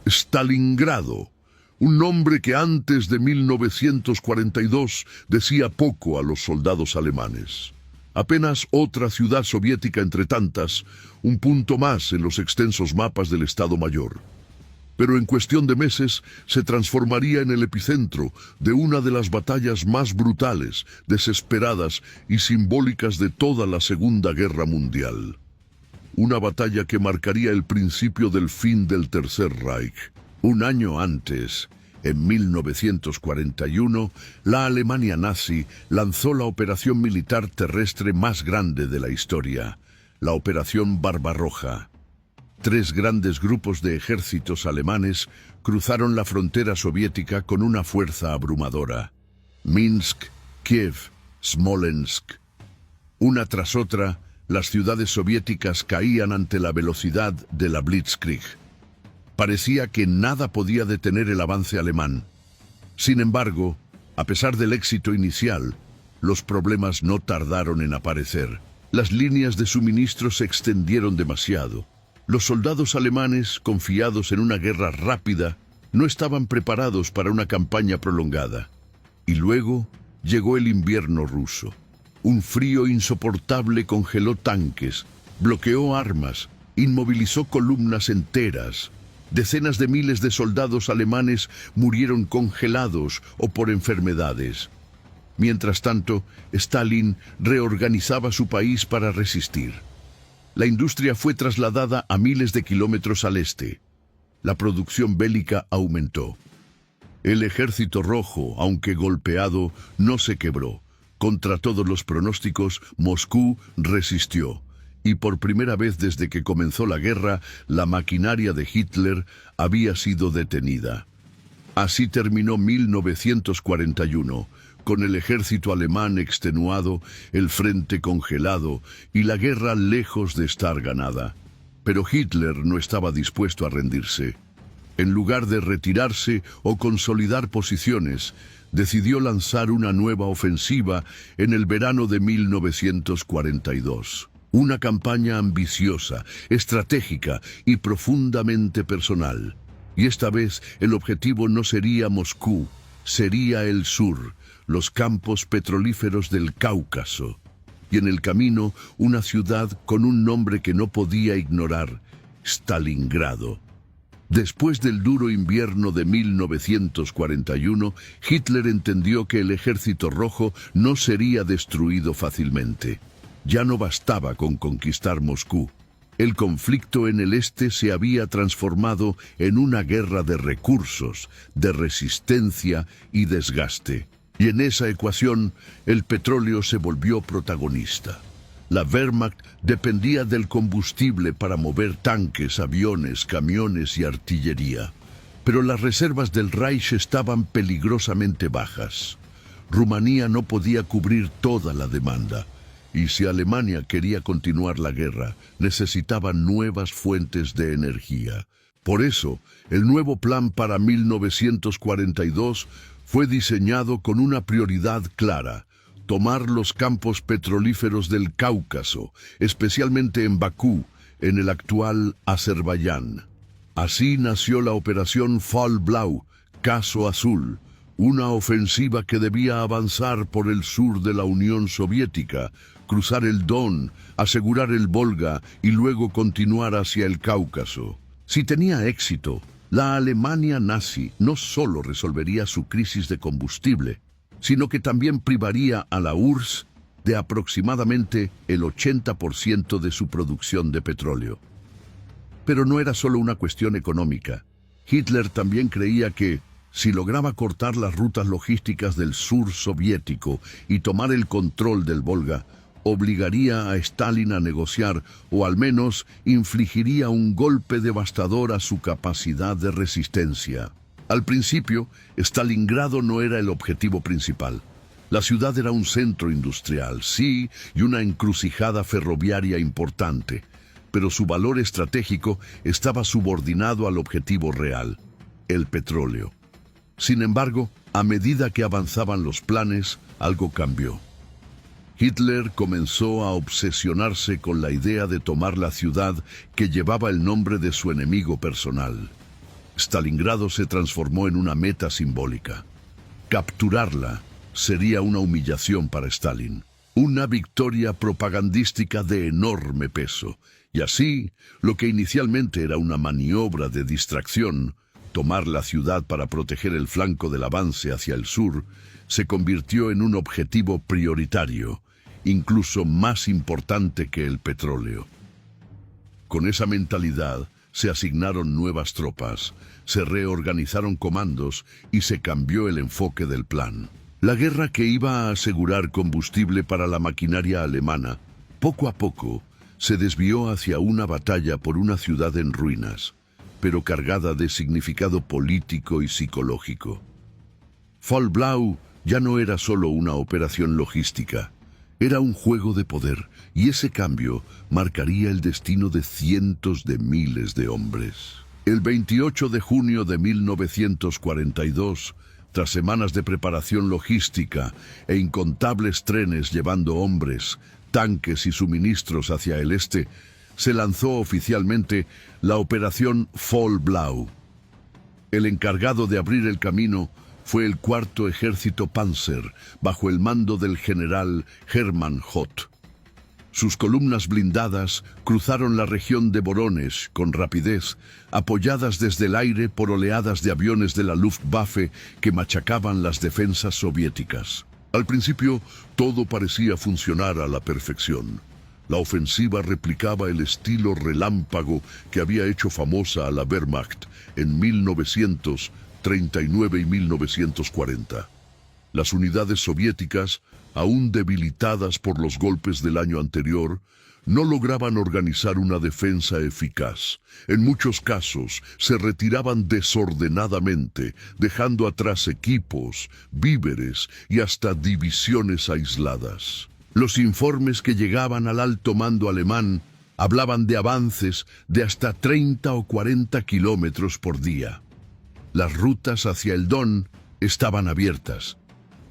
Stalingrado, un nombre que antes de 1942 decía poco a los soldados alemanes. Apenas otra ciudad soviética entre tantas, un punto más en los extensos mapas del Estado Mayor. Pero en cuestión de meses se transformaría en el epicentro de una de las batallas más brutales, desesperadas y simbólicas de toda la Segunda Guerra Mundial. Una batalla que marcaría el principio del fin del Tercer Reich. Un año antes, en 1941, la Alemania nazi lanzó la operación militar terrestre más grande de la historia, la Operación Barbarroja. 3 grandes grupos de ejércitos alemanes cruzaron la frontera soviética con una fuerza abrumadora. Minsk, Kiev, Smolensk. Una tras otra, las ciudades soviéticas caían ante la velocidad de la Blitzkrieg. Parecía que nada podía detener el avance alemán. Sin embargo, a pesar del éxito inicial, los problemas no tardaron en aparecer. Las líneas de suministro se extendieron demasiado. Los soldados alemanes, confiados en una guerra rápida, no estaban preparados para una campaña prolongada. Y luego llegó el invierno ruso. Un frío insoportable congeló tanques, bloqueó armas, inmovilizó columnas enteras. Decenas de miles de soldados alemanes murieron congelados o por enfermedades. Mientras tanto, Stalin reorganizaba su país para resistir. La industria fue trasladada a miles de kilómetros al este. La producción bélica aumentó. El Ejército Rojo, aunque golpeado, no se quebró. Contra todos los pronósticos, Moscú resistió. Y por primera vez desde que comenzó la guerra, la maquinaria de Hitler había sido detenida. Así terminó 1941, con el ejército alemán extenuado, el frente congelado y la guerra lejos de estar ganada. Pero Hitler no estaba dispuesto a rendirse. En lugar de retirarse o consolidar posiciones, decidió lanzar una nueva ofensiva en el verano de 1942. Una campaña ambiciosa, estratégica y profundamente personal. Y esta vez el objetivo no sería Moscú, sería el sur, los campos petrolíferos del Cáucaso. Y en el camino, una ciudad con un nombre que no podía ignorar, Stalingrado. Después del duro invierno de 1941, Hitler entendió que el Ejército Rojo no sería destruido fácilmente. Ya no bastaba con conquistar Moscú. El conflicto en el este se había transformado en una guerra de recursos, de resistencia y desgaste. Y en esa ecuación, el petróleo se volvió protagonista. La Wehrmacht dependía del combustible para mover tanques, aviones, camiones y artillería. Pero las reservas del Reich estaban peligrosamente bajas. Rumanía no podía cubrir toda la demanda. Y si Alemania quería continuar la guerra, necesitaba nuevas fuentes de energía. Por eso, el nuevo plan para 1942 fue diseñado con una prioridad clara: tomar los campos petrolíferos del Cáucaso, especialmente en Bakú, en el actual Azerbaiyán. Así nació la Operación Fall Blau, Caso Azul, una ofensiva que debía avanzar por el sur de la Unión Soviética, cruzar el Don, asegurar el Volga y luego continuar hacia el Cáucaso. Si tenía éxito, la Alemania nazi no solo resolvería su crisis de combustible, sino que también privaría a la URSS de aproximadamente el 80% de su producción de petróleo. Pero no era solo una cuestión económica. Hitler también creía que, si lograba cortar las rutas logísticas del sur soviético y tomar el control del Volga, obligaría a Stalin a negociar o al menos infligiría un golpe devastador a su capacidad de resistencia. Al principio, Stalingrado no era el objetivo principal. La ciudad era un centro industrial, sí, y una encrucijada ferroviaria importante, pero su valor estratégico estaba subordinado al objetivo real, el petróleo. Sin embargo, a medida que avanzaban los planes, algo cambió. Hitler comenzó a obsesionarse con la idea de tomar la ciudad que llevaba el nombre de su enemigo personal. Stalingrado se transformó en una meta simbólica. Capturarla sería una humillación para Stalin, una victoria propagandística de enorme peso, y así, lo que inicialmente era una maniobra de distracción, tomar la ciudad para proteger el flanco del avance hacia el sur, se convirtió en un objetivo prioritario, incluso más importante que el petróleo. Con esa mentalidad, se asignaron nuevas tropas, se reorganizaron comandos y se cambió el enfoque del plan. La guerra que iba a asegurar combustible para la maquinaria alemana, poco a poco, se desvió hacia una batalla por una ciudad en ruinas, pero cargada de significado político y psicológico. Fall Blau ya no era solo una operación logística, era un juego de poder, y ese cambio marcaría el destino de cientos de miles de hombres. El 28 de junio de 1942, tras semanas de preparación logística e incontables trenes llevando hombres, tanques y suministros hacia el este, se lanzó oficialmente la Operación Fall Blau. El encargado de abrir el camino fue el Cuarto Ejército Panzer, bajo el mando del general Hermann Hoth. Sus columnas blindadas cruzaron la región de Voronezh con rapidez, apoyadas desde el aire por oleadas de aviones de la Luftwaffe que machacaban las defensas soviéticas. Al principio, todo parecía funcionar a la perfección. La ofensiva replicaba el estilo relámpago que había hecho famosa a la Wehrmacht en 1939 y 1940. Las unidades soviéticas, aún debilitadas por los golpes del año anterior, no lograban organizar una defensa eficaz. En muchos casos, se retiraban desordenadamente, dejando atrás equipos, víveres y hasta divisiones aisladas. Los informes que llegaban al alto mando alemán hablaban de avances de hasta 30 o 40 kilómetros por día. Las rutas hacia el Don estaban abiertas.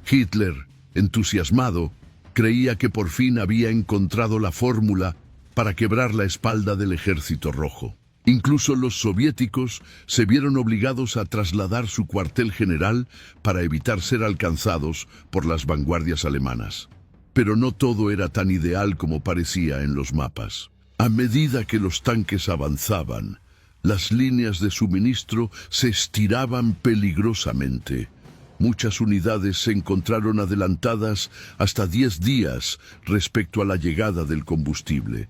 Hitler, entusiasmado, creía que por fin había encontrado la fórmula para quebrar la espalda del Ejército Rojo. Incluso los soviéticos se vieron obligados a trasladar su cuartel general para evitar ser alcanzados por las vanguardias alemanas. Pero no todo era tan ideal como parecía en los mapas. A medida que los tanques avanzaban, las líneas de suministro se estiraban peligrosamente. Muchas unidades se encontraron adelantadas hasta 10 días respecto a la llegada del combustible.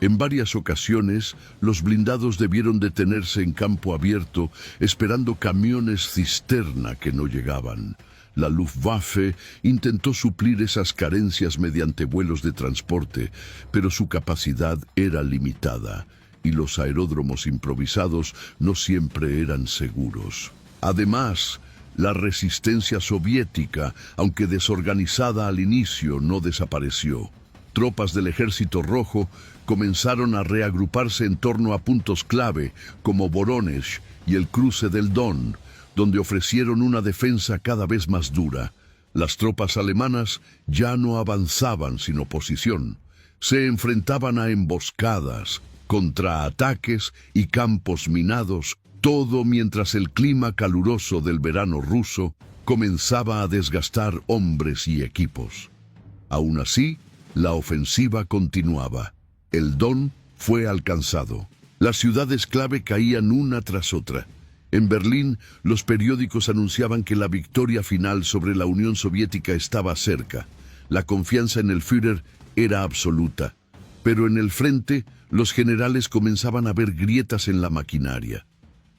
En varias ocasiones, los blindados debieron detenerse en campo abierto esperando camiones cisterna que no llegaban. La Luftwaffe intentó suplir esas carencias mediante vuelos de transporte, pero su capacidad era limitada y los aeródromos improvisados no siempre eran seguros. Además, la resistencia soviética, aunque desorganizada al inicio, no desapareció. Tropas del Ejército Rojo comenzaron a reagruparse en torno a puntos clave como Voronezh y el cruce del Don, donde ofrecieron una defensa cada vez más dura. Las tropas alemanas ya no avanzaban sin oposición. Se enfrentaban a emboscadas, contraataques y campos minados, todo mientras el clima caluroso del verano ruso comenzaba a desgastar hombres y equipos. Aún así, la ofensiva continuaba. El Don fue alcanzado. Las ciudades clave caían una tras otra. En Berlín, los periódicos anunciaban que la victoria final sobre la Unión Soviética estaba cerca. La confianza en el Führer era absoluta. Pero en el frente, los generales comenzaban a ver grietas en la maquinaria.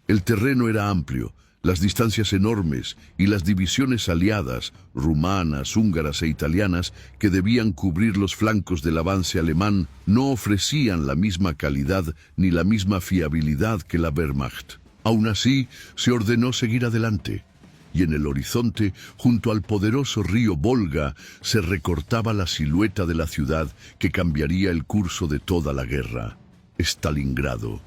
El terreno era amplio, las distancias enormes y las divisiones aliadas, rumanas, húngaras e italianas, que debían cubrir los flancos del avance alemán, no ofrecían la misma calidad ni la misma fiabilidad que la Wehrmacht. Aún así, se ordenó seguir adelante, y en el horizonte, junto al poderoso río Volga, se recortaba la silueta de la ciudad que cambiaría el curso de toda la guerra: Stalingrado.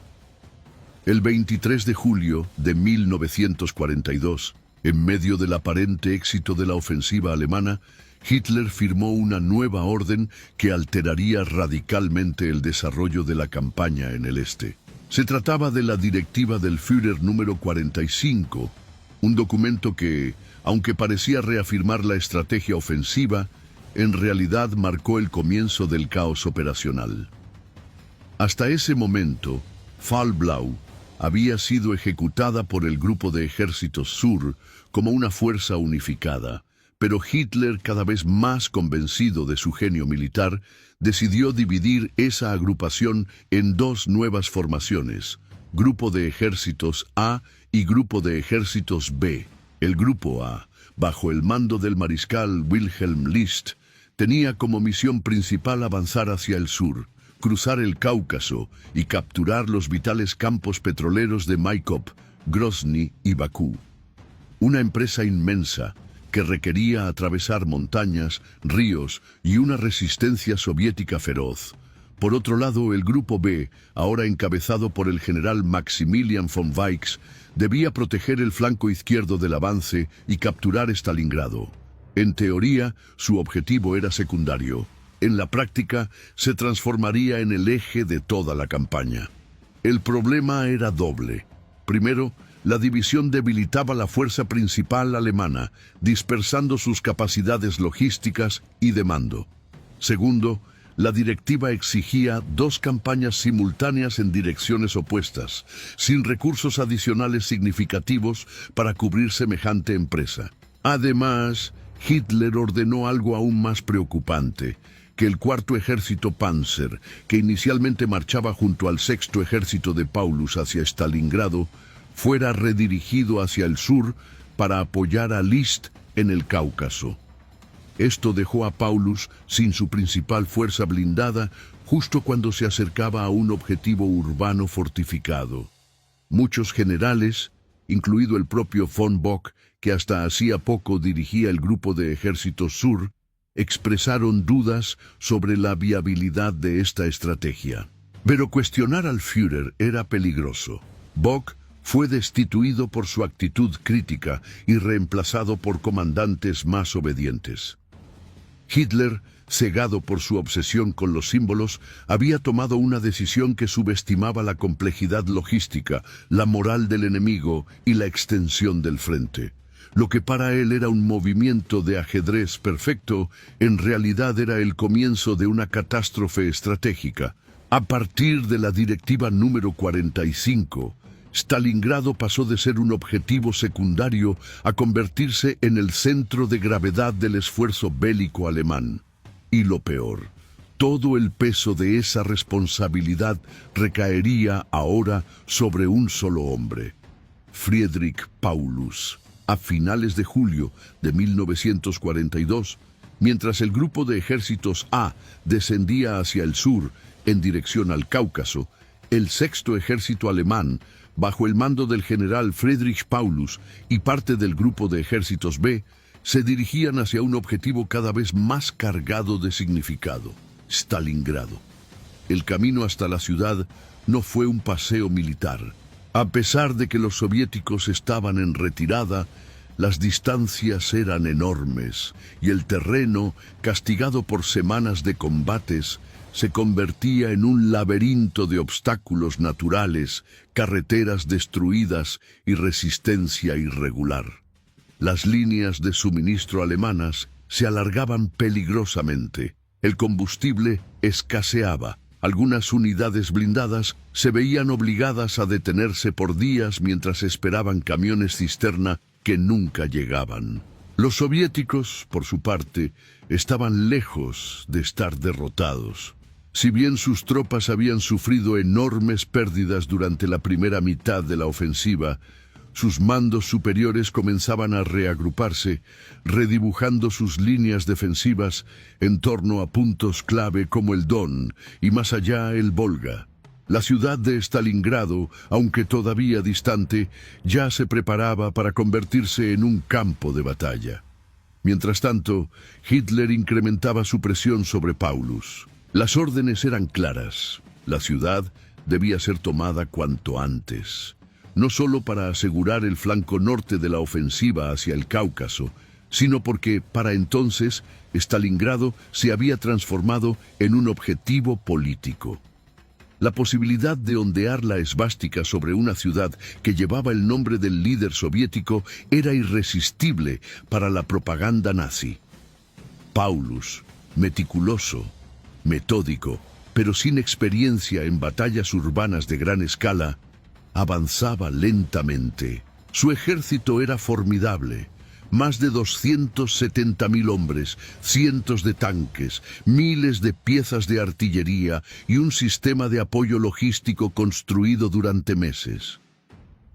El 23 de julio de 1942, en medio del aparente éxito de la ofensiva alemana, Hitler firmó una nueva orden que alteraría radicalmente el desarrollo de la campaña en el este. Se trataba de la Directiva del Führer número 45, un documento que, aunque parecía reafirmar la estrategia ofensiva, en realidad marcó el comienzo del caos operacional. Hasta ese momento, Fall Blau había sido ejecutada por el Grupo de Ejércitos Sur como una fuerza unificada, pero Hitler, cada vez más convencido de su genio militar, decidió dividir esa agrupación en dos nuevas formaciones, Grupo de Ejércitos A y Grupo de Ejércitos B. El Grupo A, bajo el mando del mariscal Wilhelm List, tenía como misión principal avanzar hacia el sur, cruzar el Cáucaso y capturar los vitales campos petroleros de Maikop, Grozny y Bakú. Una empresa inmensa que requería atravesar montañas, ríos y una resistencia soviética feroz. Por otro lado, el Grupo B, ahora encabezado por el general Maximilian von Weichs, debía proteger el flanco izquierdo del avance y capturar Stalingrado. En teoría, su objetivo era secundario. En la práctica, se transformaría en el eje de toda la campaña. El problema era doble. Primero, la división debilitaba la fuerza principal alemana, dispersando sus capacidades logísticas y de mando. Segundo, la directiva exigía dos campañas simultáneas en direcciones opuestas, sin recursos adicionales significativos para cubrir semejante empresa. Además, Hitler ordenó algo aún más preocupante, que el cuarto ejército Panzer, que inicialmente marchaba junto al sexto ejército de Paulus hacia Stalingrado, fuera redirigido hacia el sur para apoyar a List en el Cáucaso. Esto dejó a Paulus sin su principal fuerza blindada justo cuando se acercaba a un objetivo urbano fortificado. Muchos generales, incluido el propio von Bock, que hasta hacía poco dirigía el Grupo de Ejércitos Sur, expresaron dudas sobre la viabilidad de esta estrategia. Pero cuestionar al Führer era peligroso. Bock fue destituido por su actitud crítica y reemplazado por comandantes más obedientes. Hitler, cegado por su obsesión con los símbolos, había tomado una decisión que subestimaba la complejidad logística, la moral del enemigo y la extensión del frente. Lo que para él era un movimiento de ajedrez perfecto, en realidad era el comienzo de una catástrofe estratégica. A partir de la Directiva número 45, Stalingrado pasó de ser un objetivo secundario a convertirse en el centro de gravedad del esfuerzo bélico alemán. Y lo peor, todo el peso de esa responsabilidad recaería ahora sobre un solo hombre, Friedrich Paulus. A finales de julio de 1942, mientras el Grupo de Ejércitos A descendía hacia el sur en dirección al Cáucaso, el sexto ejército alemán, bajo el mando del general Friedrich Paulus y parte del Grupo de Ejércitos B, se dirigían hacia un objetivo cada vez más cargado de significado, Stalingrado. El camino hasta la ciudad no fue un paseo militar. A pesar de que los soviéticos estaban en retirada, las distancias eran enormes y el terreno, castigado por semanas de combates, se convertía en un laberinto de obstáculos naturales, carreteras destruidas y resistencia irregular. Las líneas de suministro alemanas se alargaban peligrosamente. El combustible escaseaba. Algunas unidades blindadas se veían obligadas a detenerse por días mientras esperaban camiones cisterna que nunca llegaban. Los soviéticos, por su parte, estaban lejos de estar derrotados. Si bien sus tropas habían sufrido enormes pérdidas durante la primera mitad de la ofensiva, sus mandos superiores comenzaban a reagruparse, redibujando sus líneas defensivas en torno a puntos clave como el Don y más allá el Volga. La ciudad de Stalingrado, aunque todavía distante, ya se preparaba para convertirse en un campo de batalla. Mientras tanto, Hitler incrementaba su presión sobre Paulus. Las órdenes eran claras. La ciudad debía ser tomada cuanto antes, no solo para asegurar el flanco norte de la ofensiva hacia el Cáucaso, sino porque, para entonces, Stalingrado se había transformado en un objetivo político. La posibilidad de ondear la esvástica sobre una ciudad que llevaba el nombre del líder soviético era irresistible para la propaganda nazi. Paulus, meticuloso, metódico, pero sin experiencia en batallas urbanas de gran escala, avanzaba lentamente. Su ejército era formidable. Más de 270.000 hombres, cientos de tanques, miles de piezas de artillería y un sistema de apoyo logístico construido durante meses.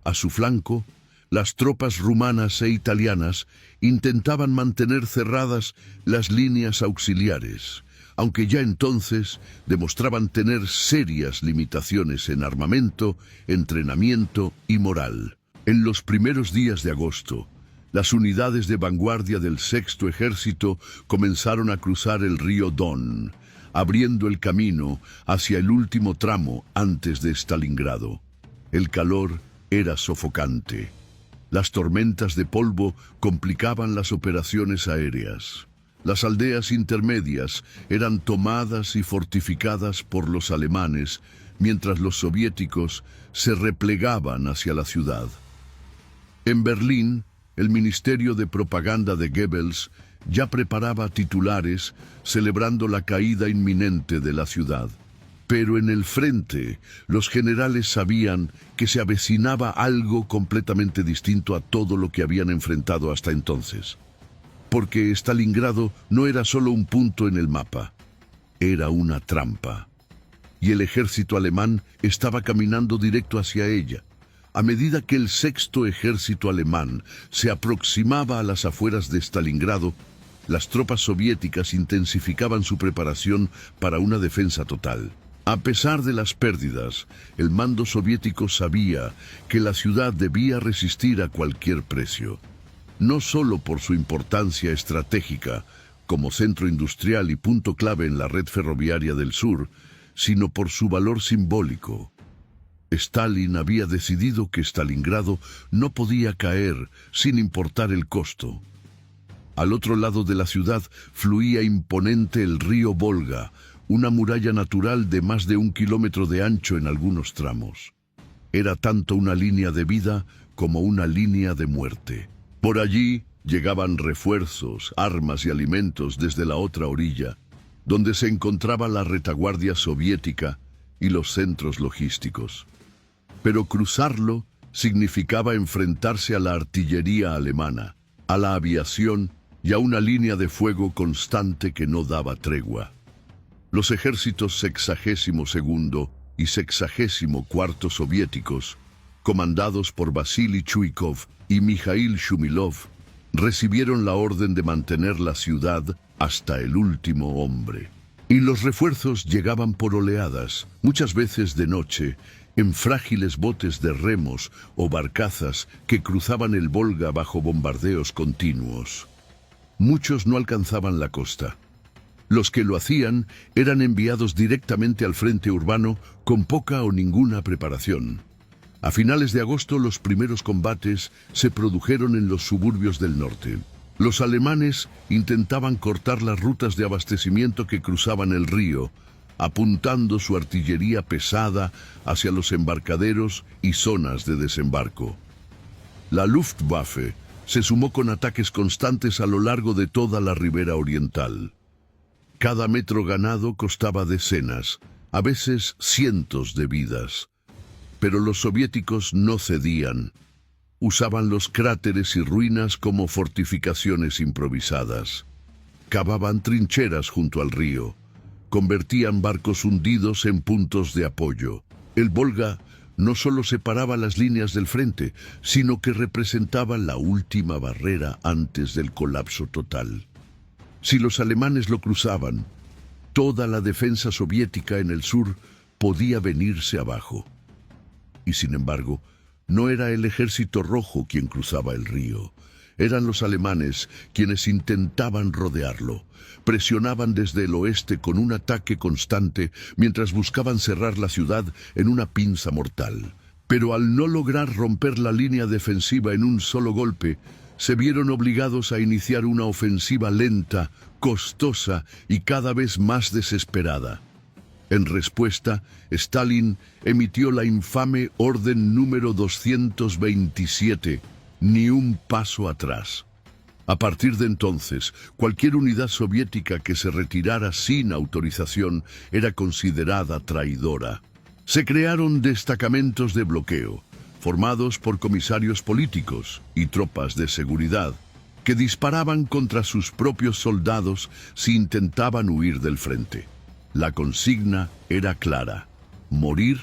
A su flanco, las tropas rumanas e italianas intentaban mantener cerradas las líneas auxiliares, aunque ya entonces demostraban tener serias limitaciones en armamento, entrenamiento y moral. En los primeros días de agosto, las unidades de vanguardia del Sexto Ejército comenzaron a cruzar el río Don, abriendo el camino hacia el último tramo antes de Stalingrado. El calor era sofocante. Las tormentas de polvo complicaban las operaciones aéreas. Las aldeas intermedias eran tomadas y fortificadas por los alemanes, mientras los soviéticos se replegaban hacia la ciudad. En Berlín, el Ministerio de Propaganda de Goebbels ya preparaba titulares celebrando la caída inminente de la ciudad. Pero en el frente, los generales sabían que se avecinaba algo completamente distinto a todo lo que habían enfrentado hasta entonces. Porque Stalingrado no era solo un punto en el mapa, era una trampa. Y el ejército alemán estaba caminando directo hacia ella. A medida que el Sexto Ejército alemán se aproximaba a las afueras de Stalingrado, las tropas soviéticas intensificaban su preparación para una defensa total. A pesar de las pérdidas, el mando soviético sabía que la ciudad debía resistir a cualquier precio. No solo por su importancia estratégica, como centro industrial y punto clave en la red ferroviaria del sur, sino por su valor simbólico. Stalin había decidido que Stalingrado no podía caer sin importar el costo. Al otro lado de la ciudad fluía imponente el río Volga, una muralla natural de más de 1 kilómetro de ancho en algunos tramos. Era tanto una línea de vida como una línea de muerte. Por allí llegaban refuerzos, armas y alimentos desde la otra orilla, donde se encontraba la retaguardia soviética y los centros logísticos. Pero cruzarlo significaba enfrentarse a la artillería alemana, a la aviación y a una línea de fuego constante que no daba tregua. Los ejércitos 62º y 64º soviéticos, comandados por Vasily Chuikov y Mikhail Shumilov, recibieron la orden de mantener la ciudad hasta el último hombre. Y los refuerzos llegaban por oleadas, muchas veces de noche, en frágiles botes de remos o barcazas que cruzaban el Volga bajo bombardeos continuos. Muchos no alcanzaban la costa. Los que lo hacían eran enviados directamente al frente urbano con poca o ninguna preparación. A finales de agosto los primeros combates se produjeron en los suburbios del norte. Los alemanes intentaban cortar las rutas de abastecimiento que cruzaban el río, apuntando su artillería pesada hacia los embarcaderos y zonas de desembarco. La Luftwaffe se sumó con ataques constantes a lo largo de toda la ribera oriental. Cada metro ganado costaba decenas, a veces cientos de vidas. Pero los soviéticos no cedían. Usaban los cráteres y ruinas como fortificaciones improvisadas. Cavaban trincheras junto al río. Convertían barcos hundidos en puntos de apoyo. El Volga no solo separaba las líneas del frente, sino que representaba la última barrera antes del colapso total. Si los alemanes lo cruzaban, toda la defensa soviética en el sur podía venirse abajo. Y sin embargo, no era el ejército rojo quien cruzaba el río. Eran los alemanes quienes intentaban rodearlo. Presionaban desde el oeste con un ataque constante mientras buscaban cerrar la ciudad en una pinza mortal. Pero al no lograr romper la línea defensiva en un solo golpe, se vieron obligados a iniciar una ofensiva lenta, costosa y cada vez más desesperada. En respuesta, Stalin emitió la infame Orden número 227, ni un paso atrás. A partir de entonces, cualquier unidad soviética que se retirara sin autorización era considerada traidora. Se crearon destacamentos de bloqueo, formados por comisarios políticos y tropas de seguridad, que disparaban contra sus propios soldados si intentaban huir del frente. La consigna era clara: morir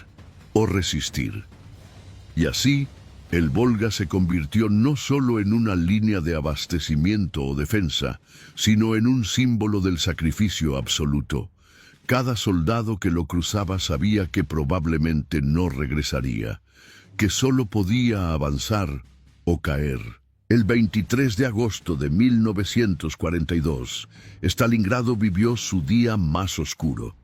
o resistir. Y así, el Volga se convirtió no solo en una línea de abastecimiento o defensa, sino en un símbolo del sacrificio absoluto. Cada soldado que lo cruzaba sabía que probablemente no regresaría, que solo podía avanzar o caer. El 23 de agosto de 1942, Stalingrado vivió su día más oscuro.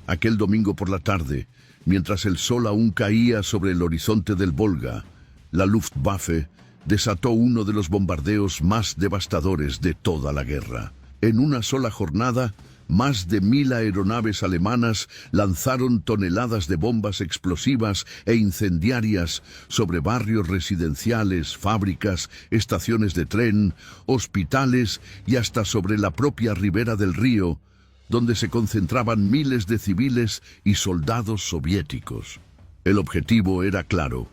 Aquel domingo por la tarde, mientras el sol aún caía sobre el horizonte del Volga, la Luftwaffe desató uno de los bombardeos más devastadores de toda la guerra. En una sola jornada, más de 1000 aeronaves alemanas lanzaron toneladas de bombas explosivas e incendiarias sobre barrios residenciales, fábricas, estaciones de tren, hospitales y hasta sobre la propia ribera del río, donde se concentraban miles de civiles y soldados soviéticos. El objetivo era claro: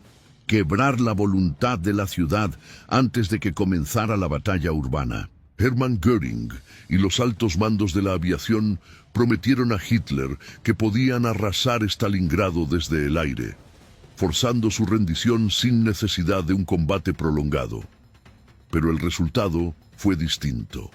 quebrar la voluntad de la ciudad antes de que comenzara la batalla urbana. Hermann Göring y los altos mandos de la aviación prometieron a Hitler que podían arrasar Stalingrado desde el aire, forzando su rendición sin necesidad de un combate prolongado. Pero el resultado fue distinto.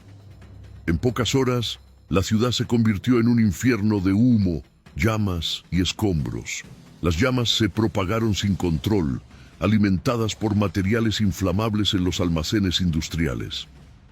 En pocas horas, la ciudad se convirtió en un infierno de humo, llamas y escombros. Las llamas se propagaron sin control, alimentadas por materiales inflamables en los almacenes industriales.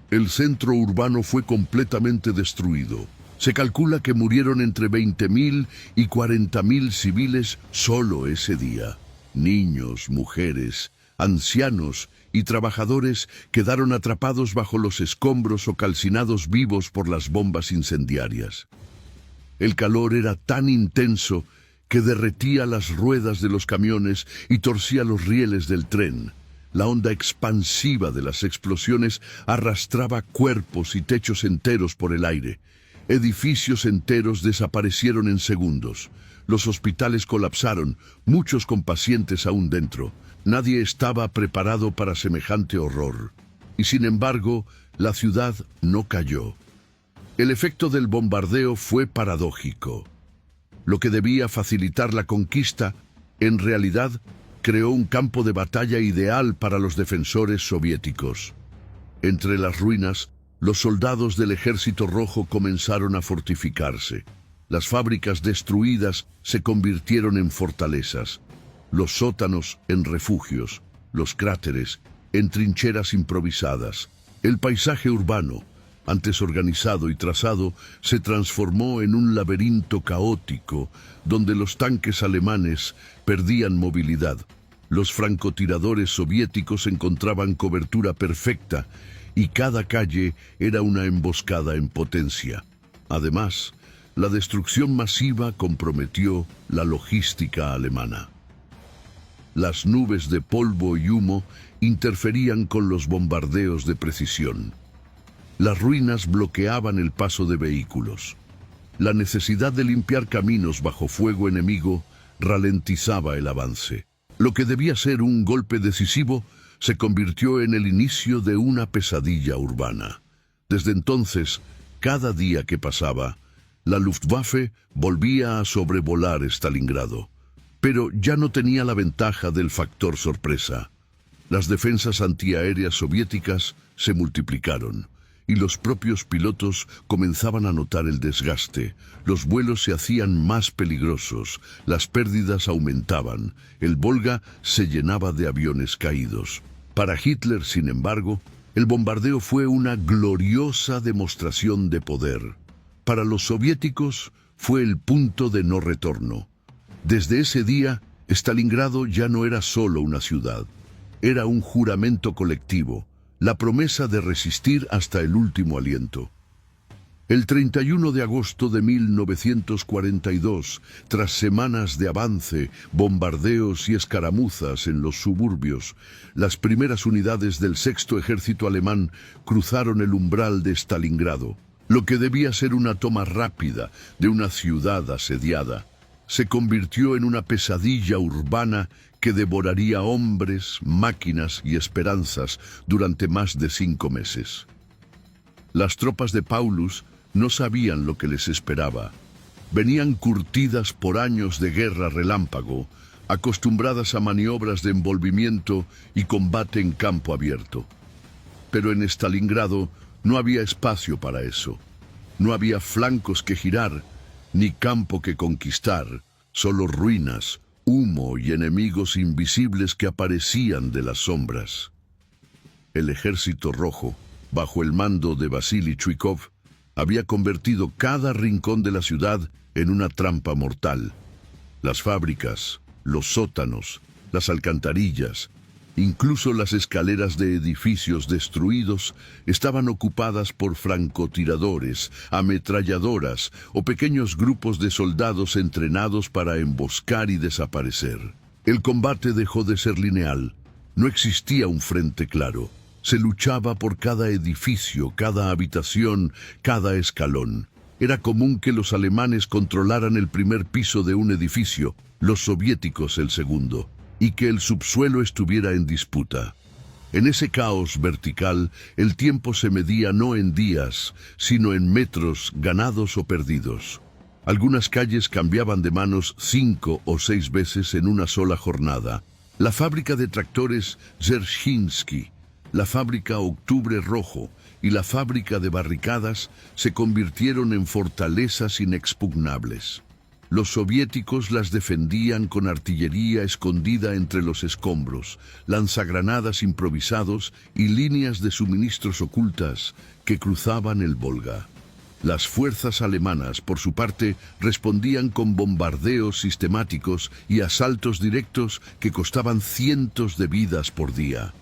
El centro urbano fue completamente destruido. Se calcula que murieron entre 20.000 y 40.000 civiles solo ese día. Niños, mujeres, ancianos y trabajadores quedaron atrapados bajo los escombros o calcinados vivos por las bombas incendiarias. El calor era tan intenso que derretía las ruedas de los camiones y torcía los rieles del tren. La onda expansiva de las explosiones arrastraba cuerpos y techos enteros por el aire. Edificios enteros desaparecieron en segundos. Los hospitales colapsaron, muchos con pacientes aún dentro. Nadie estaba preparado para semejante horror. Y sin embargo, la ciudad no cayó. El efecto del bombardeo fue paradójico. Lo que debía facilitar la conquista, en realidad, creó un campo de batalla ideal para los defensores soviéticos. Entre las ruinas, los soldados del Ejército Rojo comenzaron a fortificarse. Las fábricas destruidas se convirtieron en fortalezas, los sótanos en refugios, los cráteres en trincheras improvisadas. El paisaje urbano, antes organizado y trazado, se transformó en un laberinto caótico donde los tanques alemanes perdían movilidad. Los francotiradores soviéticos encontraban cobertura perfecta y cada calle era una emboscada en potencia. Además, la destrucción masiva comprometió la logística alemana. Las nubes de polvo y humo interferían con los bombardeos de precisión. Las ruinas bloqueaban el paso de vehículos. La necesidad de limpiar caminos bajo fuego enemigo ralentizaba el avance. Lo que debía ser un golpe decisivo se convirtió en el inicio de una pesadilla urbana. Desde entonces, cada día que pasaba, la Luftwaffe volvía a sobrevolar Stalingrado. Pero ya no tenía la ventaja del factor sorpresa. Las defensas antiaéreas soviéticas se multiplicaron y los propios pilotos comenzaban a notar el desgaste. Los vuelos se hacían más peligrosos, las pérdidas aumentaban, el Volga se llenaba de aviones caídos. Para Hitler, sin embargo, el bombardeo fue una gloriosa demostración de poder. Para los soviéticos fue el punto de no retorno. Desde ese día, Stalingrado ya no era solo una ciudad, era un juramento colectivo, la promesa de resistir hasta el último aliento. El 31 de agosto de 1942, tras semanas de avance, bombardeos y escaramuzas en los suburbios, las primeras unidades del Sexto Ejército Alemán cruzaron el umbral de Stalingrado. Lo que debía ser una toma rápida de una ciudad asediada, se convirtió en una pesadilla urbana que devoraría hombres, máquinas y esperanzas durante más de 5 meses. Las tropas de Paulus no sabían lo que les esperaba. Venían curtidas por años de guerra relámpago, acostumbradas a maniobras de envolvimiento y combate en campo abierto. Pero en Stalingrado no había espacio para eso. No había flancos que girar, ni campo que conquistar, solo ruinas, humo y enemigos invisibles que aparecían de las sombras. El Ejército Rojo, bajo el mando de Vasily Chuikov, había convertido cada rincón de la ciudad en una trampa mortal. Las fábricas, los sótanos, las alcantarillas, incluso las escaleras de edificios destruidos estaban ocupadas por francotiradores, ametralladoras o pequeños grupos de soldados entrenados para emboscar y desaparecer. El combate dejó de ser lineal. No existía un frente claro. Se luchaba por cada edificio, cada habitación, cada escalón. Era común que los alemanes controlaran el primer piso de un edificio, los soviéticos el segundo, y que el subsuelo estuviera en disputa. En ese caos vertical, el tiempo se medía no en días, sino en metros ganados o perdidos. Algunas calles cambiaban de manos 5 o 6 veces en una sola jornada. La fábrica de tractores Dzerzhinsky, la fábrica Octubre Rojo y la fábrica de barricadas se convirtieron en fortalezas inexpugnables. Los soviéticos las defendían con artillería escondida entre los escombros, lanzagranadas improvisados y líneas de suministros ocultas que cruzaban el Volga. Las fuerzas alemanas, por su parte, respondían con bombardeos sistemáticos y asaltos directos que costaban cientos de vidas por día.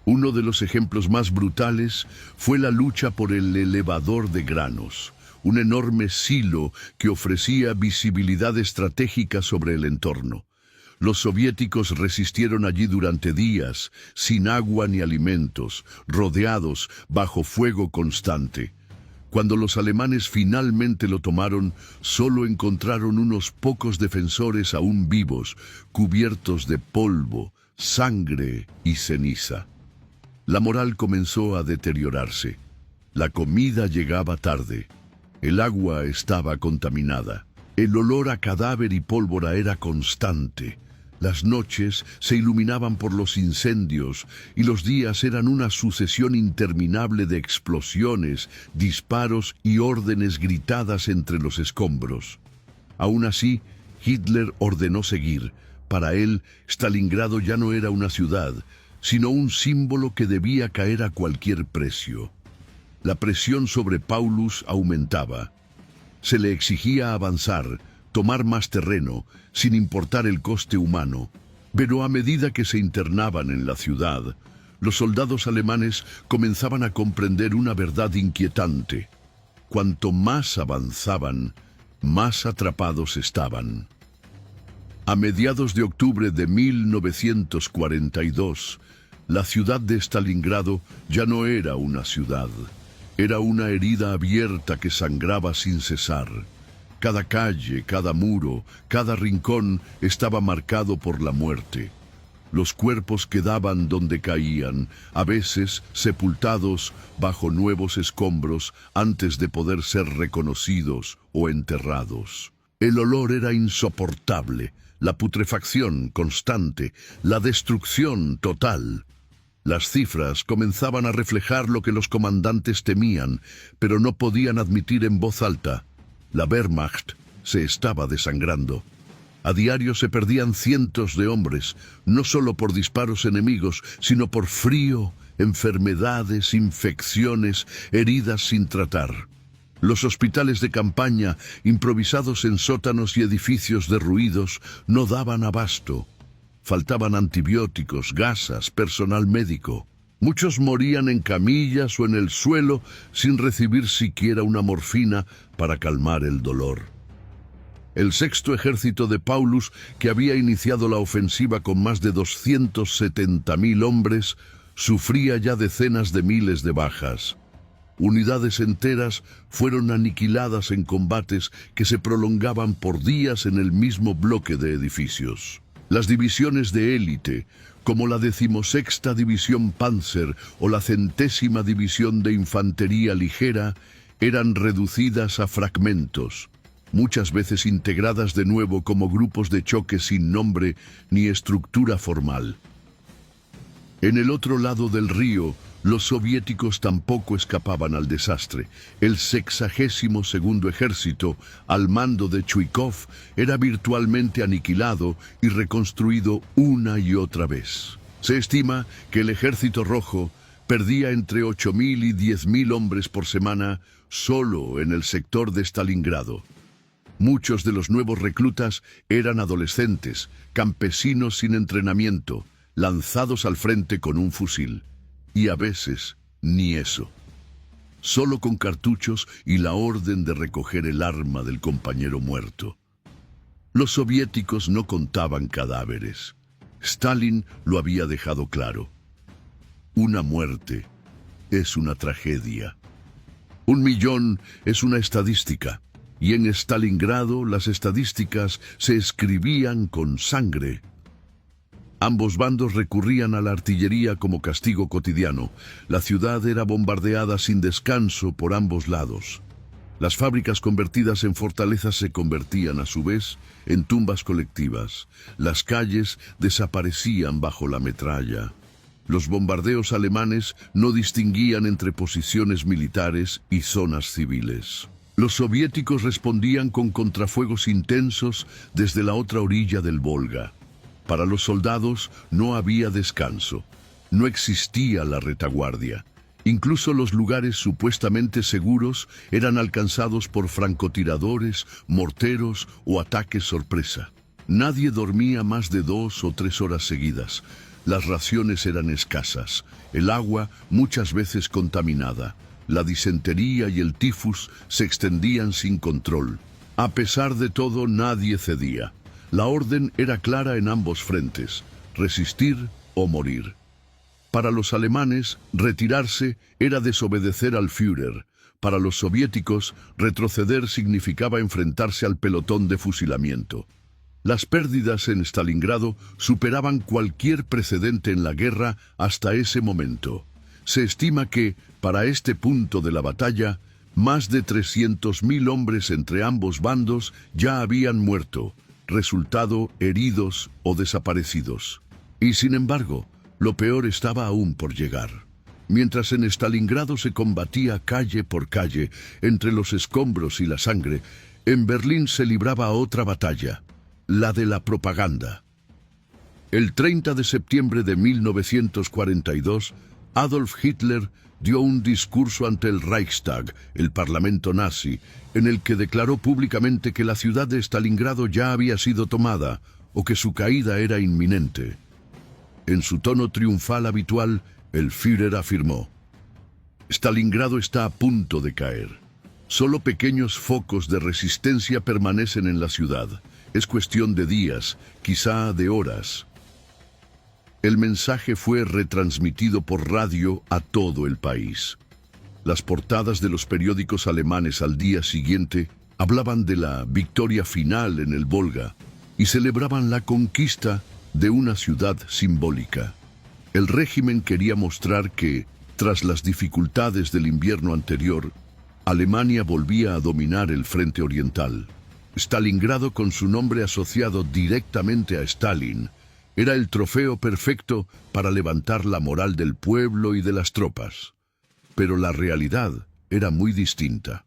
Uno de los ejemplos más brutales fue la lucha por el elevador de granos, un enorme silo que ofrecía visibilidad estratégica sobre el entorno. Los soviéticos resistieron allí durante días, sin agua ni alimentos, rodeados bajo fuego constante. Cuando los alemanes finalmente lo tomaron, solo encontraron unos pocos defensores aún vivos, cubiertos de polvo, sangre y ceniza. La moral comenzó a deteriorarse. La comida llegaba tarde. El agua estaba contaminada. El olor a cadáver y pólvora era constante. Las noches se iluminaban por los incendios y los días eran una sucesión interminable de explosiones, disparos y órdenes gritadas entre los escombros. Aún así, Hitler ordenó seguir. Para él, Stalingrado ya no era una ciudad, sino un símbolo que debía caer a cualquier precio. La presión sobre Paulus aumentaba. Se le exigía avanzar, tomar más terreno, sin importar el coste humano. Pero a medida que se internaban en la ciudad, los soldados alemanes comenzaban a comprender una verdad inquietante. Cuanto más avanzaban, más atrapados estaban. A mediados de octubre de 1942, la ciudad de Stalingrado ya no era una ciudad. Era una herida abierta que sangraba sin cesar. Cada calle, cada muro, cada rincón estaba marcado por la muerte. Los cuerpos quedaban donde caían, a veces sepultados bajo nuevos escombros antes de poder ser reconocidos o enterrados. El olor era insoportable, la putrefacción constante, la destrucción total. Las cifras comenzaban a reflejar lo que los comandantes temían, pero no podían admitir en voz alta. La Wehrmacht se estaba desangrando. A diario se perdían cientos de hombres, no solo por disparos enemigos, sino por frío, enfermedades, infecciones, heridas sin tratar. Los hospitales de campaña, improvisados en sótanos y edificios derruidos, no daban abasto. Faltaban antibióticos, gasas, personal médico. Muchos morían en camillas o en el suelo sin recibir siquiera una morfina para calmar el dolor. El sexto ejército de Paulus, que había iniciado la ofensiva con más de 270.000 hombres, sufría ya decenas de miles de bajas. Unidades enteras fueron aniquiladas en combates que se prolongaban por días en el mismo bloque de edificios. Las divisiones de élite, como la 16ª División Panzer o la 100ª División de Infantería Ligera, eran reducidas a fragmentos, muchas veces integradas de nuevo como grupos de choque sin nombre ni estructura formal. En el otro lado del río, los soviéticos tampoco escapaban al desastre. El 62º Ejército, al mando de Chuikov, era virtualmente aniquilado y reconstruido una y otra vez. Se estima que el Ejército Rojo perdía entre 8.000 y 10.000 hombres por semana solo en el sector de Stalingrado. Muchos de los nuevos reclutas eran adolescentes, campesinos sin entrenamiento, lanzados al frente con un fusil. Y a veces, ni eso. Solo con cartuchos y la orden de recoger el arma del compañero muerto. Los soviéticos no contaban cadáveres. Stalin lo había dejado claro. Una muerte es una tragedia. 1 millón es una estadística. Y en Stalingrado las estadísticas se escribían con sangre. Ambos bandos recurrían a la artillería como castigo cotidiano. La ciudad era bombardeada sin descanso por ambos lados. Las fábricas convertidas en fortalezas se convertían a su vez en tumbas colectivas. Las calles desaparecían bajo la metralla. Los bombardeos alemanes no distinguían entre posiciones militares y zonas civiles. Los soviéticos respondían con contrafuegos intensos desde la otra orilla del Volga. Para los soldados no había descanso, no existía la retaguardia. Incluso los lugares supuestamente seguros eran alcanzados por francotiradores, morteros o ataques sorpresa. Nadie dormía más de 2 o 3 horas seguidas. Las raciones eran escasas, el agua muchas veces contaminada. La disentería y el tifus se extendían sin control. A pesar de todo, nadie cedía. La orden era clara en ambos frentes: resistir o morir. Para los alemanes, retirarse era desobedecer al Führer. Para los soviéticos, retroceder significaba enfrentarse al pelotón de fusilamiento. Las pérdidas en Stalingrado superaban cualquier precedente en la guerra hasta ese momento. Se estima que, para este punto de la batalla, más de 300.000 hombres entre ambos bandos ya habían muerto, resultado heridos o desaparecidos. Y sin embargo, lo peor estaba aún por llegar. Mientras en Stalingrado se combatía calle por calle, entre los escombros y la sangre, en Berlín se libraba otra batalla, la de la propaganda. El 30 de septiembre de 1942, Adolf Hitler dio un discurso ante el Reichstag, el parlamento nazi, en el que declaró públicamente que la ciudad de Stalingrado ya había sido tomada o que su caída era inminente. En su tono triunfal habitual, el Führer afirmó: Stalingrado está a punto de caer. Solo pequeños focos de resistencia permanecen en la ciudad. Es cuestión de días, quizá de horas. El mensaje fue retransmitido por radio a todo el país. Las portadas de los periódicos alemanes al día siguiente hablaban de la victoria final en el Volga y celebraban la conquista de una ciudad simbólica. El régimen quería mostrar que, tras las dificultades del invierno anterior, Alemania volvía a dominar el frente oriental. Stalingrado, con su nombre asociado directamente a Stalin, era el trofeo perfecto para levantar la moral del pueblo y de las tropas. Pero la realidad era muy distinta.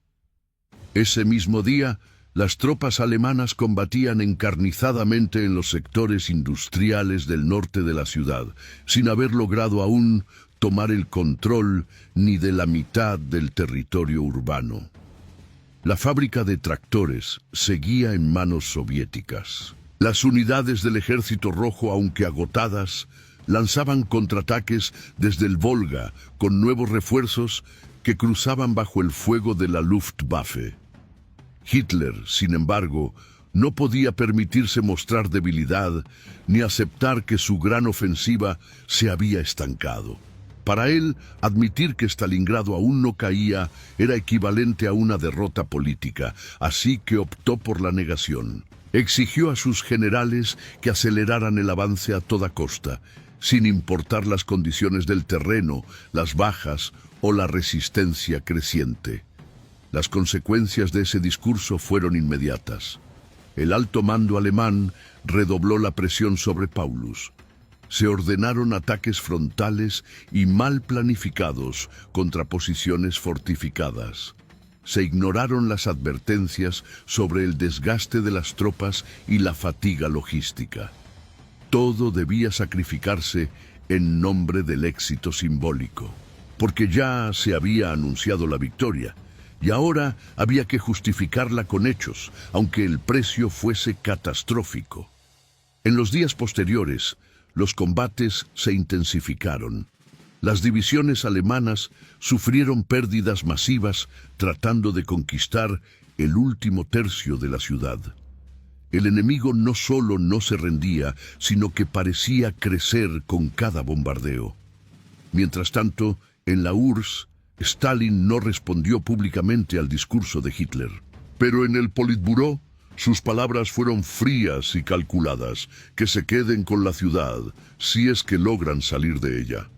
Ese mismo día, las tropas alemanas combatían encarnizadamente en los sectores industriales del norte de la ciudad, sin haber logrado aún tomar el control ni de la mitad del territorio urbano. La fábrica de tractores seguía en manos soviéticas. Las unidades del Ejército Rojo, aunque agotadas, lanzaban contraataques desde el Volga con nuevos refuerzos que cruzaban bajo el fuego de la Luftwaffe. Hitler, sin embargo, no podía permitirse mostrar debilidad ni aceptar que su gran ofensiva se había estancado. Para él, admitir que Stalingrado aún no caía era equivalente a una derrota política, así que optó por la negación. Exigió a sus generales que aceleraran el avance a toda costa, sin importar las condiciones del terreno, las bajas o la resistencia creciente. Las consecuencias de ese discurso fueron inmediatas. El alto mando alemán redobló la presión sobre Paulus. Se ordenaron ataques frontales y mal planificados contra posiciones fortificadas. Se ignoraron las advertencias sobre el desgaste de las tropas y la fatiga logística. Todo debía sacrificarse en nombre del éxito simbólico, porque ya se había anunciado la victoria, y ahora había que justificarla con hechos, aunque el precio fuese catastrófico. En los días posteriores, los combates se intensificaron. Las divisiones alemanas sufrieron pérdidas masivas tratando de conquistar el último tercio de la ciudad. El enemigo no solo no se rendía, sino que parecía crecer con cada bombardeo. Mientras tanto, en la URSS, Stalin no respondió públicamente al discurso de Hitler. Pero en el Politburó, sus palabras fueron frías y calculadas: que se queden con la ciudad, si es que logran salir de ella.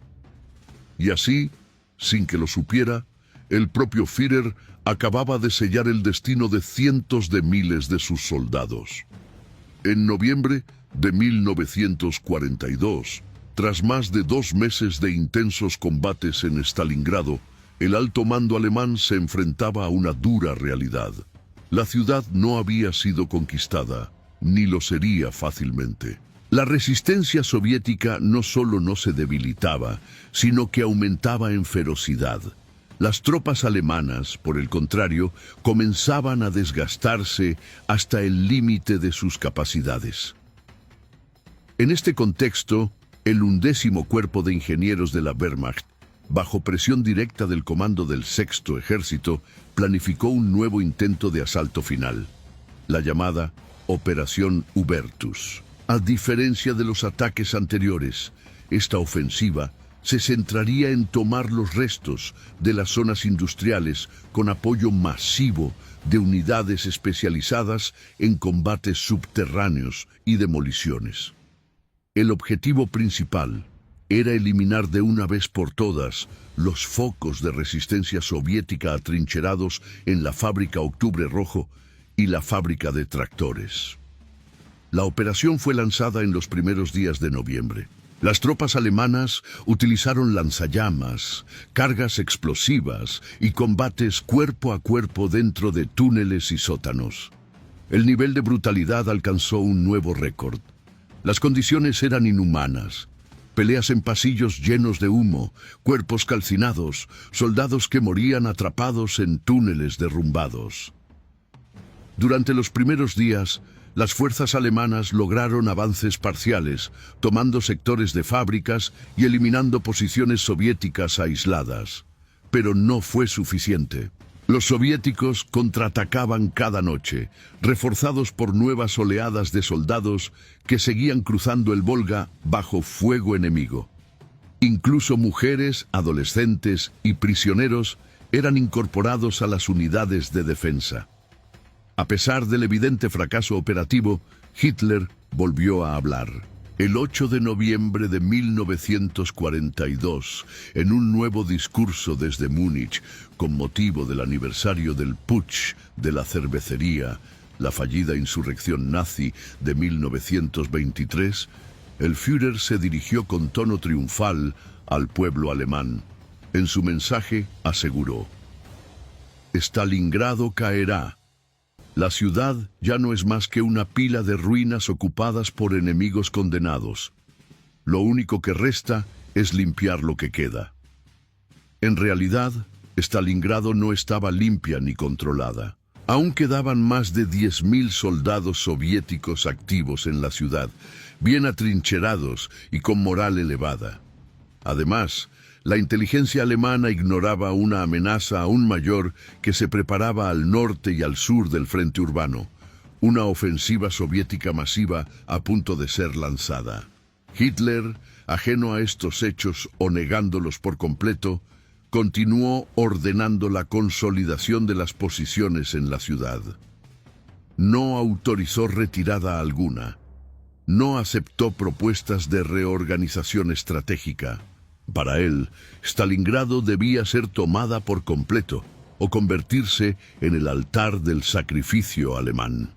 Y así, sin que lo supiera, el propio Führer acababa de sellar el destino de cientos de miles de sus soldados. En noviembre de 1942, tras más de 2 meses de intensos combates en Stalingrado, el alto mando alemán se enfrentaba a una dura realidad. La ciudad no había sido conquistada, ni lo sería fácilmente. La resistencia soviética no solo no se debilitaba, sino que aumentaba en ferocidad. Las tropas alemanas, por el contrario, comenzaban a desgastarse hasta el límite de sus capacidades. En este contexto, el 11º Cuerpo de Ingenieros de la Wehrmacht, bajo presión directa del comando del Sexto Ejército, planificó un nuevo intento de asalto final, la llamada Operación Hubertus. A diferencia de los ataques anteriores, esta ofensiva se centraría en tomar los restos de las zonas industriales con apoyo masivo de unidades especializadas en combates subterráneos y demoliciones. El objetivo principal era eliminar de una vez por todas los focos de resistencia soviética atrincherados en la fábrica Octubre Rojo y la fábrica de tractores. La operación fue lanzada en los primeros días de noviembre. Las tropas alemanas utilizaron lanzallamas, cargas explosivas y combates cuerpo a cuerpo dentro de túneles y sótanos. El nivel de brutalidad alcanzó un nuevo récord. Las condiciones eran inhumanas. Peleas en pasillos llenos de humo, cuerpos calcinados, soldados que morían atrapados en túneles derrumbados. Durante los primeros días, las fuerzas alemanas lograron avances parciales, tomando sectores de fábricas y eliminando posiciones soviéticas aisladas. Pero no fue suficiente. Los soviéticos contraatacaban cada noche, reforzados por nuevas oleadas de soldados que seguían cruzando el Volga bajo fuego enemigo. Incluso mujeres, adolescentes y prisioneros eran incorporados a las unidades de defensa. A pesar del evidente fracaso operativo, Hitler volvió a hablar. El 8 de noviembre de 1942, en un nuevo discurso desde Múnich, con motivo del aniversario del Putsch de la cervecería, la fallida insurrección nazi de 1923, el Führer se dirigió con tono triunfal al pueblo alemán. En su mensaje aseguró: «Stalingrado caerá. La ciudad ya no es más que una pila de ruinas ocupadas por enemigos condenados. Lo único que resta es limpiar lo que queda». En realidad, Stalingrado no estaba limpia ni controlada. Aún quedaban más de 10.000 soldados soviéticos activos en la ciudad, bien atrincherados y con moral elevada. Además, la inteligencia alemana ignoraba una amenaza aún mayor que se preparaba al norte y al sur del frente urbano, una ofensiva soviética masiva a punto de ser lanzada. Hitler, ajeno a estos hechos o negándolos por completo, continuó ordenando la consolidación de las posiciones en la ciudad. No autorizó retirada alguna. No aceptó propuestas de reorganización estratégica. Para él, Stalingrado debía ser tomada por completo o convertirse en el altar del sacrificio alemán.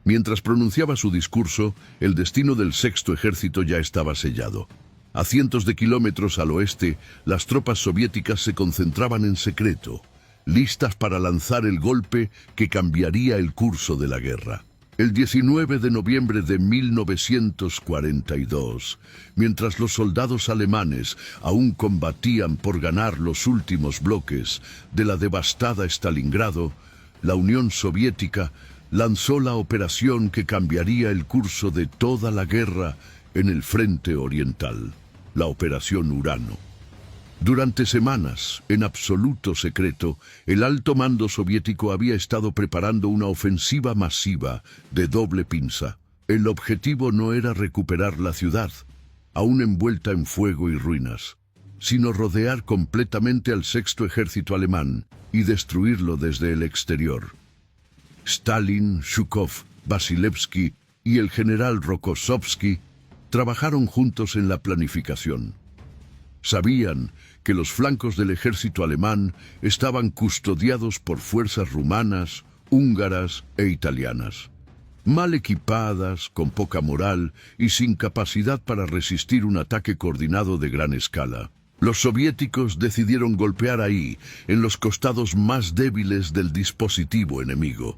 Mientras pronunciaba su discurso, el destino del Sexto Ejército ya estaba sellado. A cientos de kilómetros al oeste, las tropas soviéticas se concentraban en secreto, listas para lanzar el golpe que cambiaría el curso de la guerra. El 19 de noviembre de 1942, mientras los soldados alemanes aún combatían por ganar los últimos bloques de la devastada Stalingrado, la Unión Soviética lanzó la operación que cambiaría el curso de toda la guerra en el frente oriental, la Operación Urano. Durante semanas, en absoluto secreto, el alto mando soviético había estado preparando una ofensiva masiva de doble pinza. El objetivo no era recuperar la ciudad, aún envuelta en fuego y ruinas, sino rodear completamente al Sexto Ejército alemán y destruirlo desde el exterior. Stalin, Zhukov, Vasilevsky y el general Rokossovsky trabajaron juntos en la planificación. Sabían que los flancos del ejército alemán estaban custodiados por fuerzas rumanas, húngaras e italianas, mal equipadas, con poca moral y sin capacidad para resistir un ataque coordinado de gran escala. Los soviéticos decidieron golpear ahí, en los costados más débiles del dispositivo enemigo.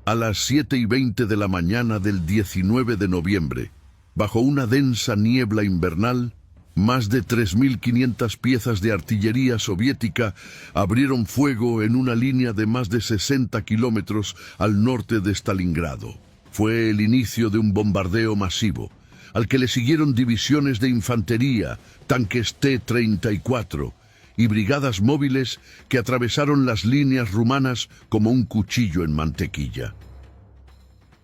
A las 7:20 de la mañana del 19 de noviembre, bajo una densa niebla invernal, más de 3.500 piezas de artillería soviética abrieron fuego en una línea de más de 60 kilómetros al norte de Stalingrado. Fue el inicio de un bombardeo masivo, al que le siguieron divisiones de infantería, tanques T-34 y brigadas móviles que atravesaron las líneas rumanas como un cuchillo en mantequilla.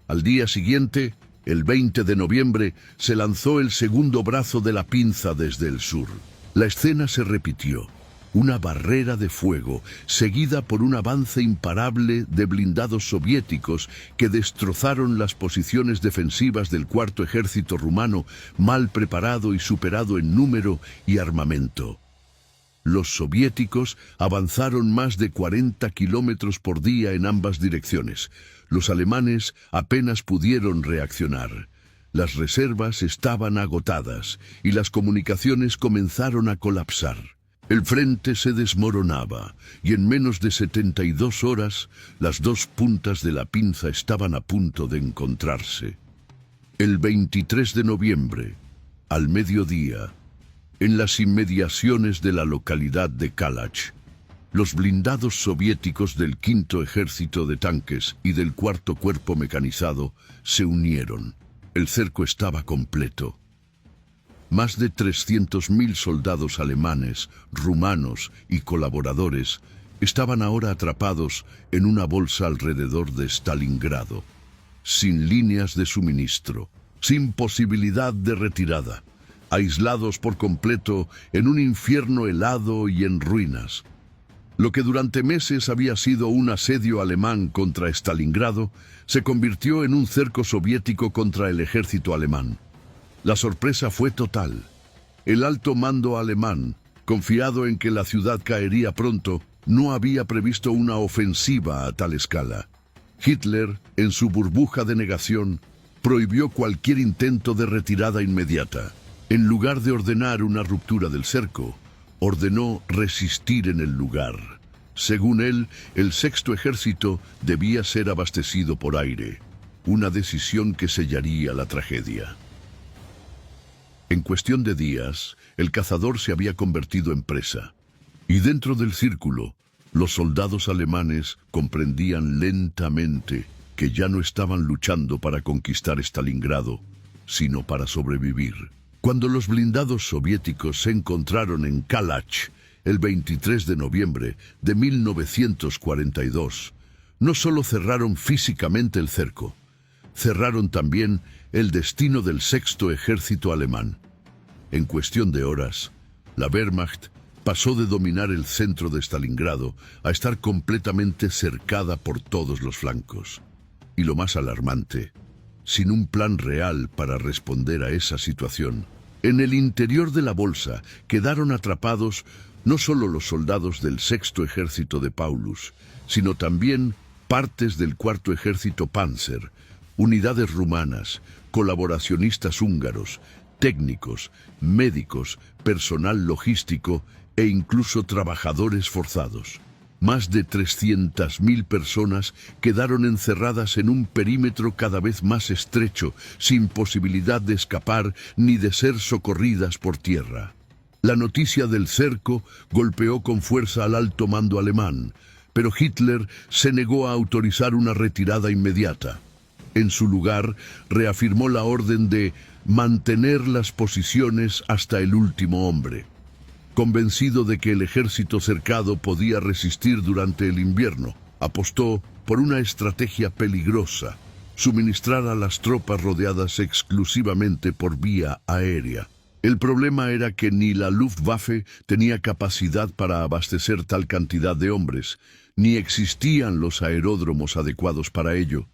Al día siguiente, el 20 de noviembre, se lanzó el segundo brazo de la pinza desde el sur. La escena se repitió. Una barrera de fuego, seguida por un avance imparable de blindados soviéticos que destrozaron las posiciones defensivas del Cuarto Ejército rumano, mal preparado y superado en número y armamento. Los soviéticos avanzaron más de 40 kilómetros por día en ambas direcciones. Los alemanes apenas pudieron reaccionar. Las reservas estaban agotadas y las comunicaciones comenzaron a colapsar. El frente se desmoronaba y en menos de 72 horas las dos puntas de la pinza estaban a punto de encontrarse. El 23 de noviembre, al mediodía, en las inmediaciones de la localidad de Kalach, los blindados soviéticos del Quinto Ejército de Tanques y del Cuarto Cuerpo Mecanizado se unieron. El cerco estaba completo. Más de 300.000 soldados alemanes, rumanos y colaboradores estaban ahora atrapados en una bolsa alrededor de Stalingrado, sin líneas de suministro, sin posibilidad de retirada, aislados por completo en un infierno helado y en ruinas. Lo que durante meses había sido un asedio alemán contra Stalingrado se convirtió en un cerco soviético contra el ejército alemán. La sorpresa fue total. El alto mando alemán, confiado en que la ciudad caería pronto, no había previsto una ofensiva a tal escala. Hitler, en su burbuja de negación, prohibió cualquier intento de retirada inmediata. En lugar de ordenar una ruptura del cerco, ordenó resistir en el lugar. Según él, el Sexto Ejército debía ser abastecido por aire, una decisión que sellaría la tragedia. En cuestión de días, el cazador se había convertido en presa, y dentro del círculo, Los soldados alemanes comprendían lentamente que ya no estaban luchando para conquistar Stalingrado, sino para sobrevivir. Cuando los blindados soviéticos se encontraron en Kalach el 23 de noviembre de 1942, no solo cerraron físicamente el cerco, cerraron también el destino del sexto ejército alemán. En cuestión de horas, la Wehrmacht pasó de dominar el centro de Stalingrado a estar completamente cercada por todos los flancos. Y lo más alarmante, sin un plan real para responder a esa situación, en el interior de la bolsa quedaron atrapados no solo los soldados del sexto ejército de Paulus, sino también partes del cuarto ejército Panzer, unidades rumanas, colaboracionistas húngaros, técnicos, médicos, personal logístico e incluso trabajadores forzados. Más de 300.000 personas quedaron encerradas en un perímetro cada vez más estrecho, sin posibilidad de escapar ni de ser socorridas por tierra. La noticia del cerco golpeó con fuerza al alto mando alemán, pero Hitler se negó a autorizar una retirada inmediata. En su lugar, reafirmó la orden de mantener las posiciones hasta el último hombre. Convencido de que el ejército cercado podía resistir durante el invierno, apostó por una estrategia peligrosa: suministrar a las tropas rodeadas exclusivamente por vía aérea. El problema era que ni la Luftwaffe tenía capacidad para abastecer tal cantidad de hombres, ni existían los aeródromos adecuados para ello.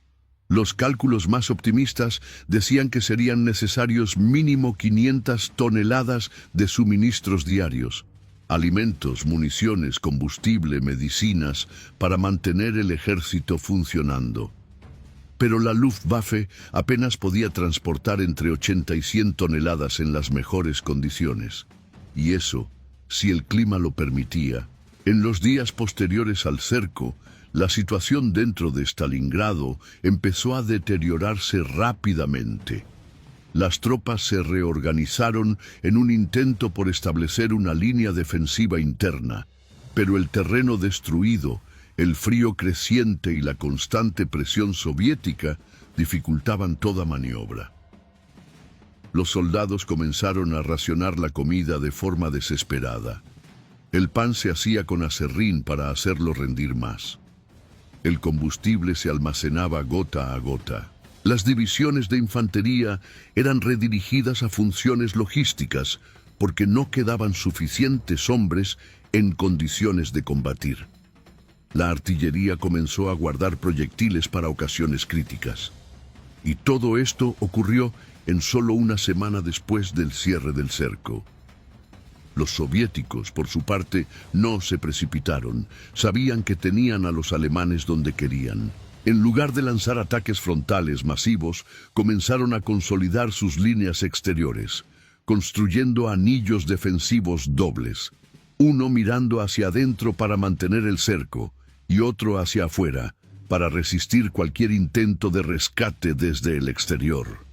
Los cálculos más optimistas decían que serían necesarios mínimo 500 toneladas de suministros diarios, alimentos, municiones, combustible, medicinas, para mantener el ejército funcionando. Pero la Luftwaffe apenas podía transportar entre 80 y 100 toneladas en las mejores condiciones. Y eso, si el clima lo permitía. En los días posteriores al cerco, la situación dentro de Stalingrado empezó a deteriorarse rápidamente. Las tropas se reorganizaron en un intento por establecer una línea defensiva interna, pero el terreno destruido, el frío creciente y la constante presión soviética dificultaban toda maniobra. Los soldados comenzaron a racionar la comida de forma desesperada. El pan se hacía con aserrín para hacerlo rendir más. El combustible se almacenaba gota a gota. Las divisiones de infantería eran redirigidas a funciones logísticas porque no quedaban suficientes hombres en condiciones de combatir. La artillería comenzó a guardar proyectiles para ocasiones críticas. Y todo esto ocurrió en solo una semana después del cierre del cerco. Los soviéticos, por su parte, no se precipitaron. Sabían que tenían a los alemanes donde querían. En lugar de lanzar ataques frontales masivos, comenzaron a consolidar sus líneas exteriores, construyendo anillos defensivos dobles, uno mirando hacia adentro para mantener el cerco y otro hacia afuera, para resistir cualquier intento de rescate desde el exterior.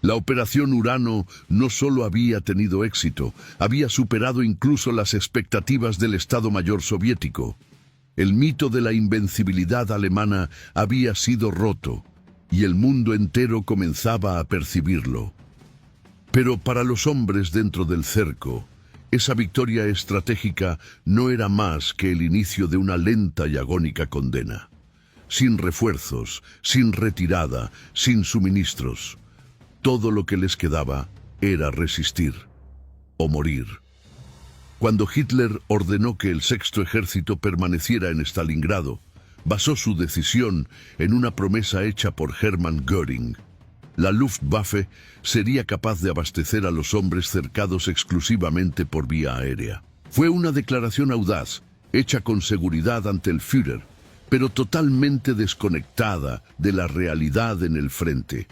La Operación Urano no solo había tenido éxito, había superado incluso las expectativas del Estado Mayor soviético. El mito de la invencibilidad alemana había sido roto, y el mundo entero comenzaba a percibirlo. Pero para los hombres dentro del cerco, esa victoria estratégica no era más que el inicio de una lenta y agónica condena. Sin refuerzos, sin retirada, sin suministros. Todo lo que les quedaba era resistir o morir. Cuando Hitler ordenó que el sexto ejército permaneciera en Stalingrado, basó su decisión en una promesa hecha por Hermann Göring. La Luftwaffe sería capaz de abastecer a los hombres cercados exclusivamente por vía aérea. Fue una declaración audaz, hecha con seguridad ante el Führer, pero totalmente desconectada de la realidad en el frente.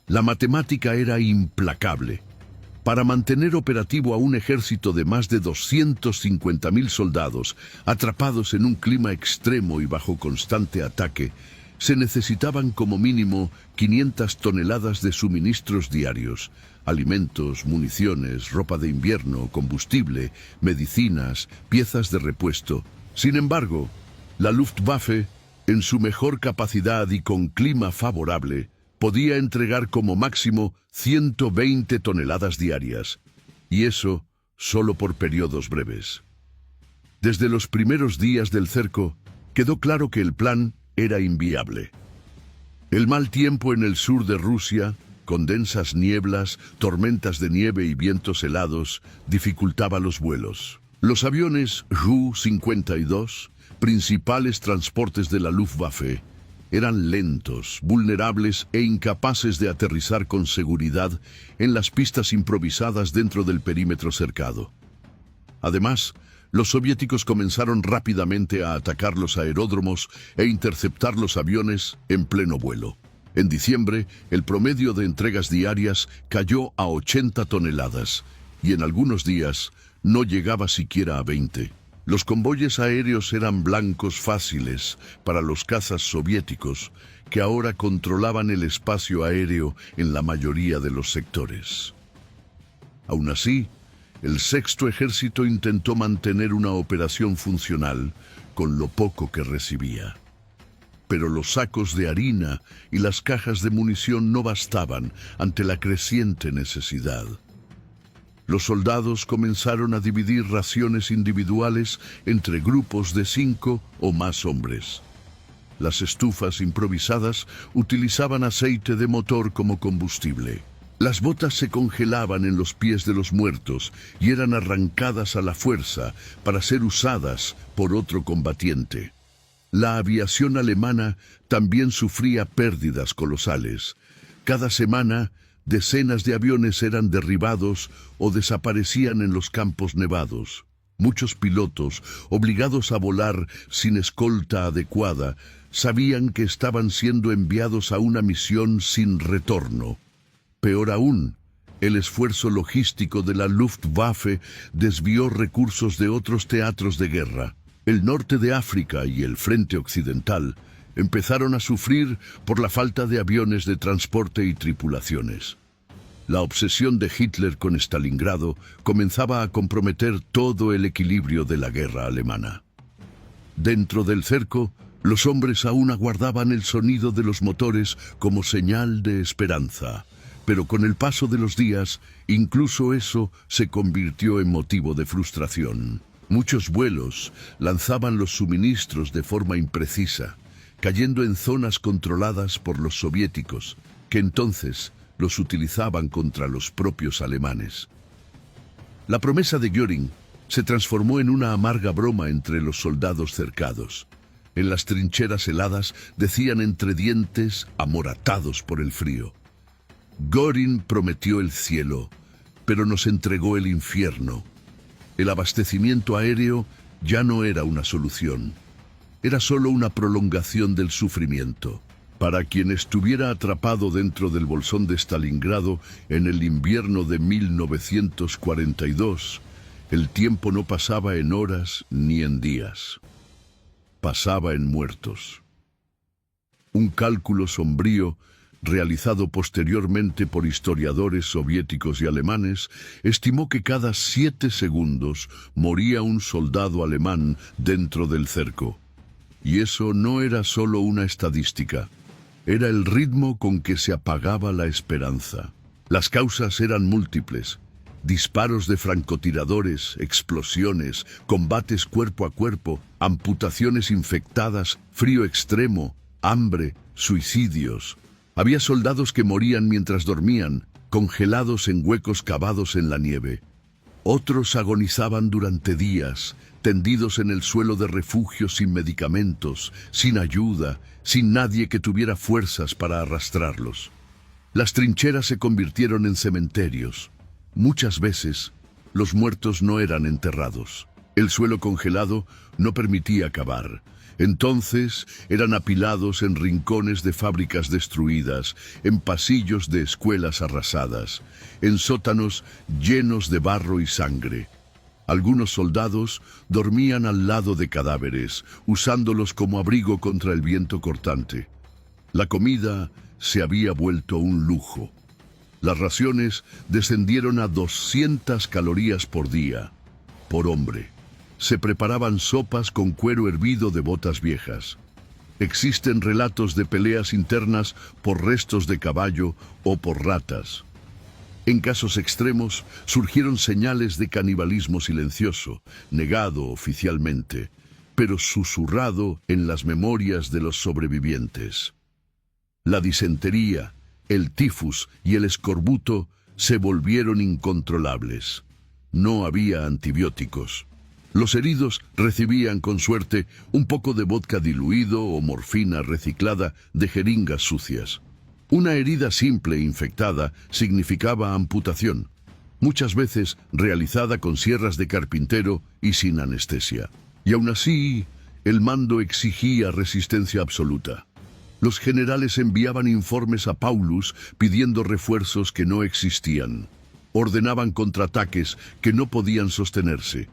La matemática era implacable. Para mantener operativo a un ejército de más de 250.000 soldados, atrapados en un clima extremo y bajo constante ataque, se necesitaban como mínimo 500 toneladas de suministros diarios, alimentos, municiones, ropa de invierno, combustible, medicinas, piezas de repuesto, Sin embargo, la Luftwaffe, en su mejor capacidad y con clima favorable, podía entregar como máximo 120 toneladas diarias, y eso solo por periodos breves. Desde los primeros días del cerco, quedó claro que el plan era inviable. El mal tiempo en el sur de Rusia, con densas nieblas, tormentas de nieve y vientos helados, dificultaba los vuelos. Los aviones Ju-52, principales transportes de la Luftwaffe, eran lentos, vulnerables e incapaces de aterrizar con seguridad en las pistas improvisadas dentro del perímetro cercado. Además, los soviéticos comenzaron rápidamente a atacar los aeródromos e interceptar los aviones en pleno vuelo. En diciembre, el promedio de entregas diarias cayó a 80 toneladas y en algunos días no llegaba siquiera a 20. Los convoyes aéreos eran blancos fáciles para los cazas soviéticos, que ahora controlaban el espacio aéreo en la mayoría de los sectores. Aún así, el Sexto Ejército intentó mantener una operación funcional con lo poco que recibía. Pero los sacos de harina y las cajas de munición no bastaban ante la creciente necesidad. Los soldados comenzaron a dividir raciones individuales entre grupos de 5 o más hombres. Las estufas improvisadas utilizaban aceite de motor como combustible. Las botas se congelaban en los pies de los muertos y eran arrancadas a la fuerza para ser usadas por otro combatiente. La aviación alemana también sufría pérdidas colosales. Cada semana, decenas de aviones eran derribados o desaparecían en los campos nevados. Muchos pilotos, obligados a volar sin escolta adecuada, sabían que estaban siendo enviados a una misión sin retorno. Peor aún, el esfuerzo logístico de la Luftwaffe desvió recursos de otros teatros de guerra. El norte de África y el frente occidental empezaron a sufrir por la falta de aviones de transporte y tripulaciones. La obsesión de Hitler con Stalingrado comenzaba a comprometer todo el equilibrio de la guerra alemana. Dentro del cerco, los hombres aún aguardaban el sonido de los motores como señal de esperanza, pero con el paso de los días, incluso eso se convirtió en motivo de frustración. Muchos vuelos lanzaban los suministros de forma imprecisa, cayendo en zonas controladas por los soviéticos, que entonces los utilizaban contra los propios alemanes. La promesa de Göring se transformó en una amarga broma entre los soldados cercados. En las trincheras heladas decían entre dientes, amoratados por el frío: Göring prometió el cielo, pero nos entregó el infierno. El abastecimiento aéreo ya no era una solución. Era solo una prolongación del sufrimiento. Para quien estuviera atrapado dentro del bolsón de Stalingrado en el invierno de 1942, el tiempo no pasaba en horas ni en días. Pasaba en muertos. Un cálculo sombrío realizado posteriormente por historiadores soviéticos y alemanes, estimó que cada 7 segundos moría un soldado alemán dentro del cerco. Y eso no era solo una estadística, era el ritmo con que se apagaba la esperanza. Las causas eran múltiples: disparos de francotiradores, explosiones, combates cuerpo a cuerpo, amputaciones infectadas, frío extremo, hambre, suicidios. Había soldados que morían mientras dormían, congelados en huecos cavados en la nieve. Otros agonizaban durante días, tendidos en el suelo de refugios sin medicamentos, sin ayuda, sin nadie que tuviera fuerzas para arrastrarlos. Las trincheras se convirtieron en cementerios. Muchas veces, los muertos no eran enterrados. El suelo congelado no permitía cavar. Entonces eran apilados en rincones de fábricas destruidas, en pasillos de escuelas arrasadas, en sótanos llenos de barro y sangre. Algunos soldados dormían al lado de cadáveres, usándolos como abrigo contra el viento cortante. La comida se había vuelto un lujo. Las raciones descendieron a 200 calorías por día, por hombre. se preparaban sopas con cuero hervido de botas viejas. Existen relatos de peleas internas por restos de caballo o por ratas. En casos extremos, surgieron señales de canibalismo silencioso, negado oficialmente, pero susurrado en las memorias de los sobrevivientes. La disentería, el tifus y el escorbuto se volvieron incontrolables. No había antibióticos. Los heridos recibían con suerte un poco de vodka diluido o morfina reciclada de jeringas sucias. Una herida simple e infectada significaba amputación, muchas veces realizada con sierras de carpintero y sin anestesia. Y aún así, el mando exigía resistencia absoluta. Los generales enviaban informes a Paulus pidiendo refuerzos que no existían. Ordenaban contraataques que no podían sostenerse.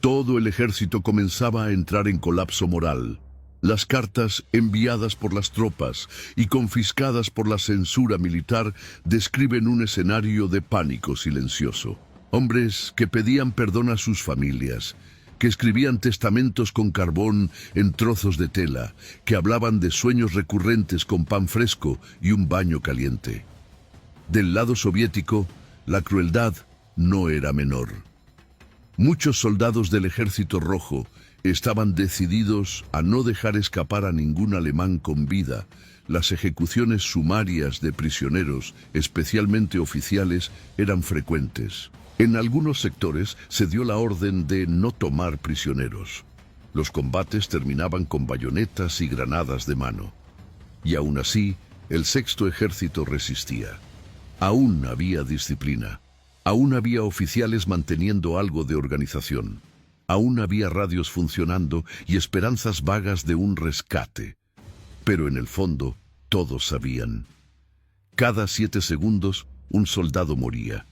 Todo el ejército comenzaba a entrar en colapso moral. Las cartas enviadas por las tropas y confiscadas por la censura militar describen un escenario de pánico silencioso. Hombres que pedían perdón a sus familias, que escribían testamentos con carbón en trozos de tela, que hablaban de sueños recurrentes con pan fresco y un baño caliente. Del lado soviético, la crueldad no era menor. Muchos soldados del Ejército Rojo estaban decididos a no dejar escapar a ningún alemán con vida. Las ejecuciones sumarias de prisioneros, especialmente oficiales, eran frecuentes. En algunos sectores se dio la orden de no tomar prisioneros. Los combates terminaban con bayonetas y granadas de mano. Y aún así, el Sexto Ejército resistía. Aún había disciplina. Aún había oficiales manteniendo algo de organización. Aún había radios funcionando y esperanzas vagas de un rescate. Pero en el fondo, todos sabían. Cada 7 segundos, un soldado moría.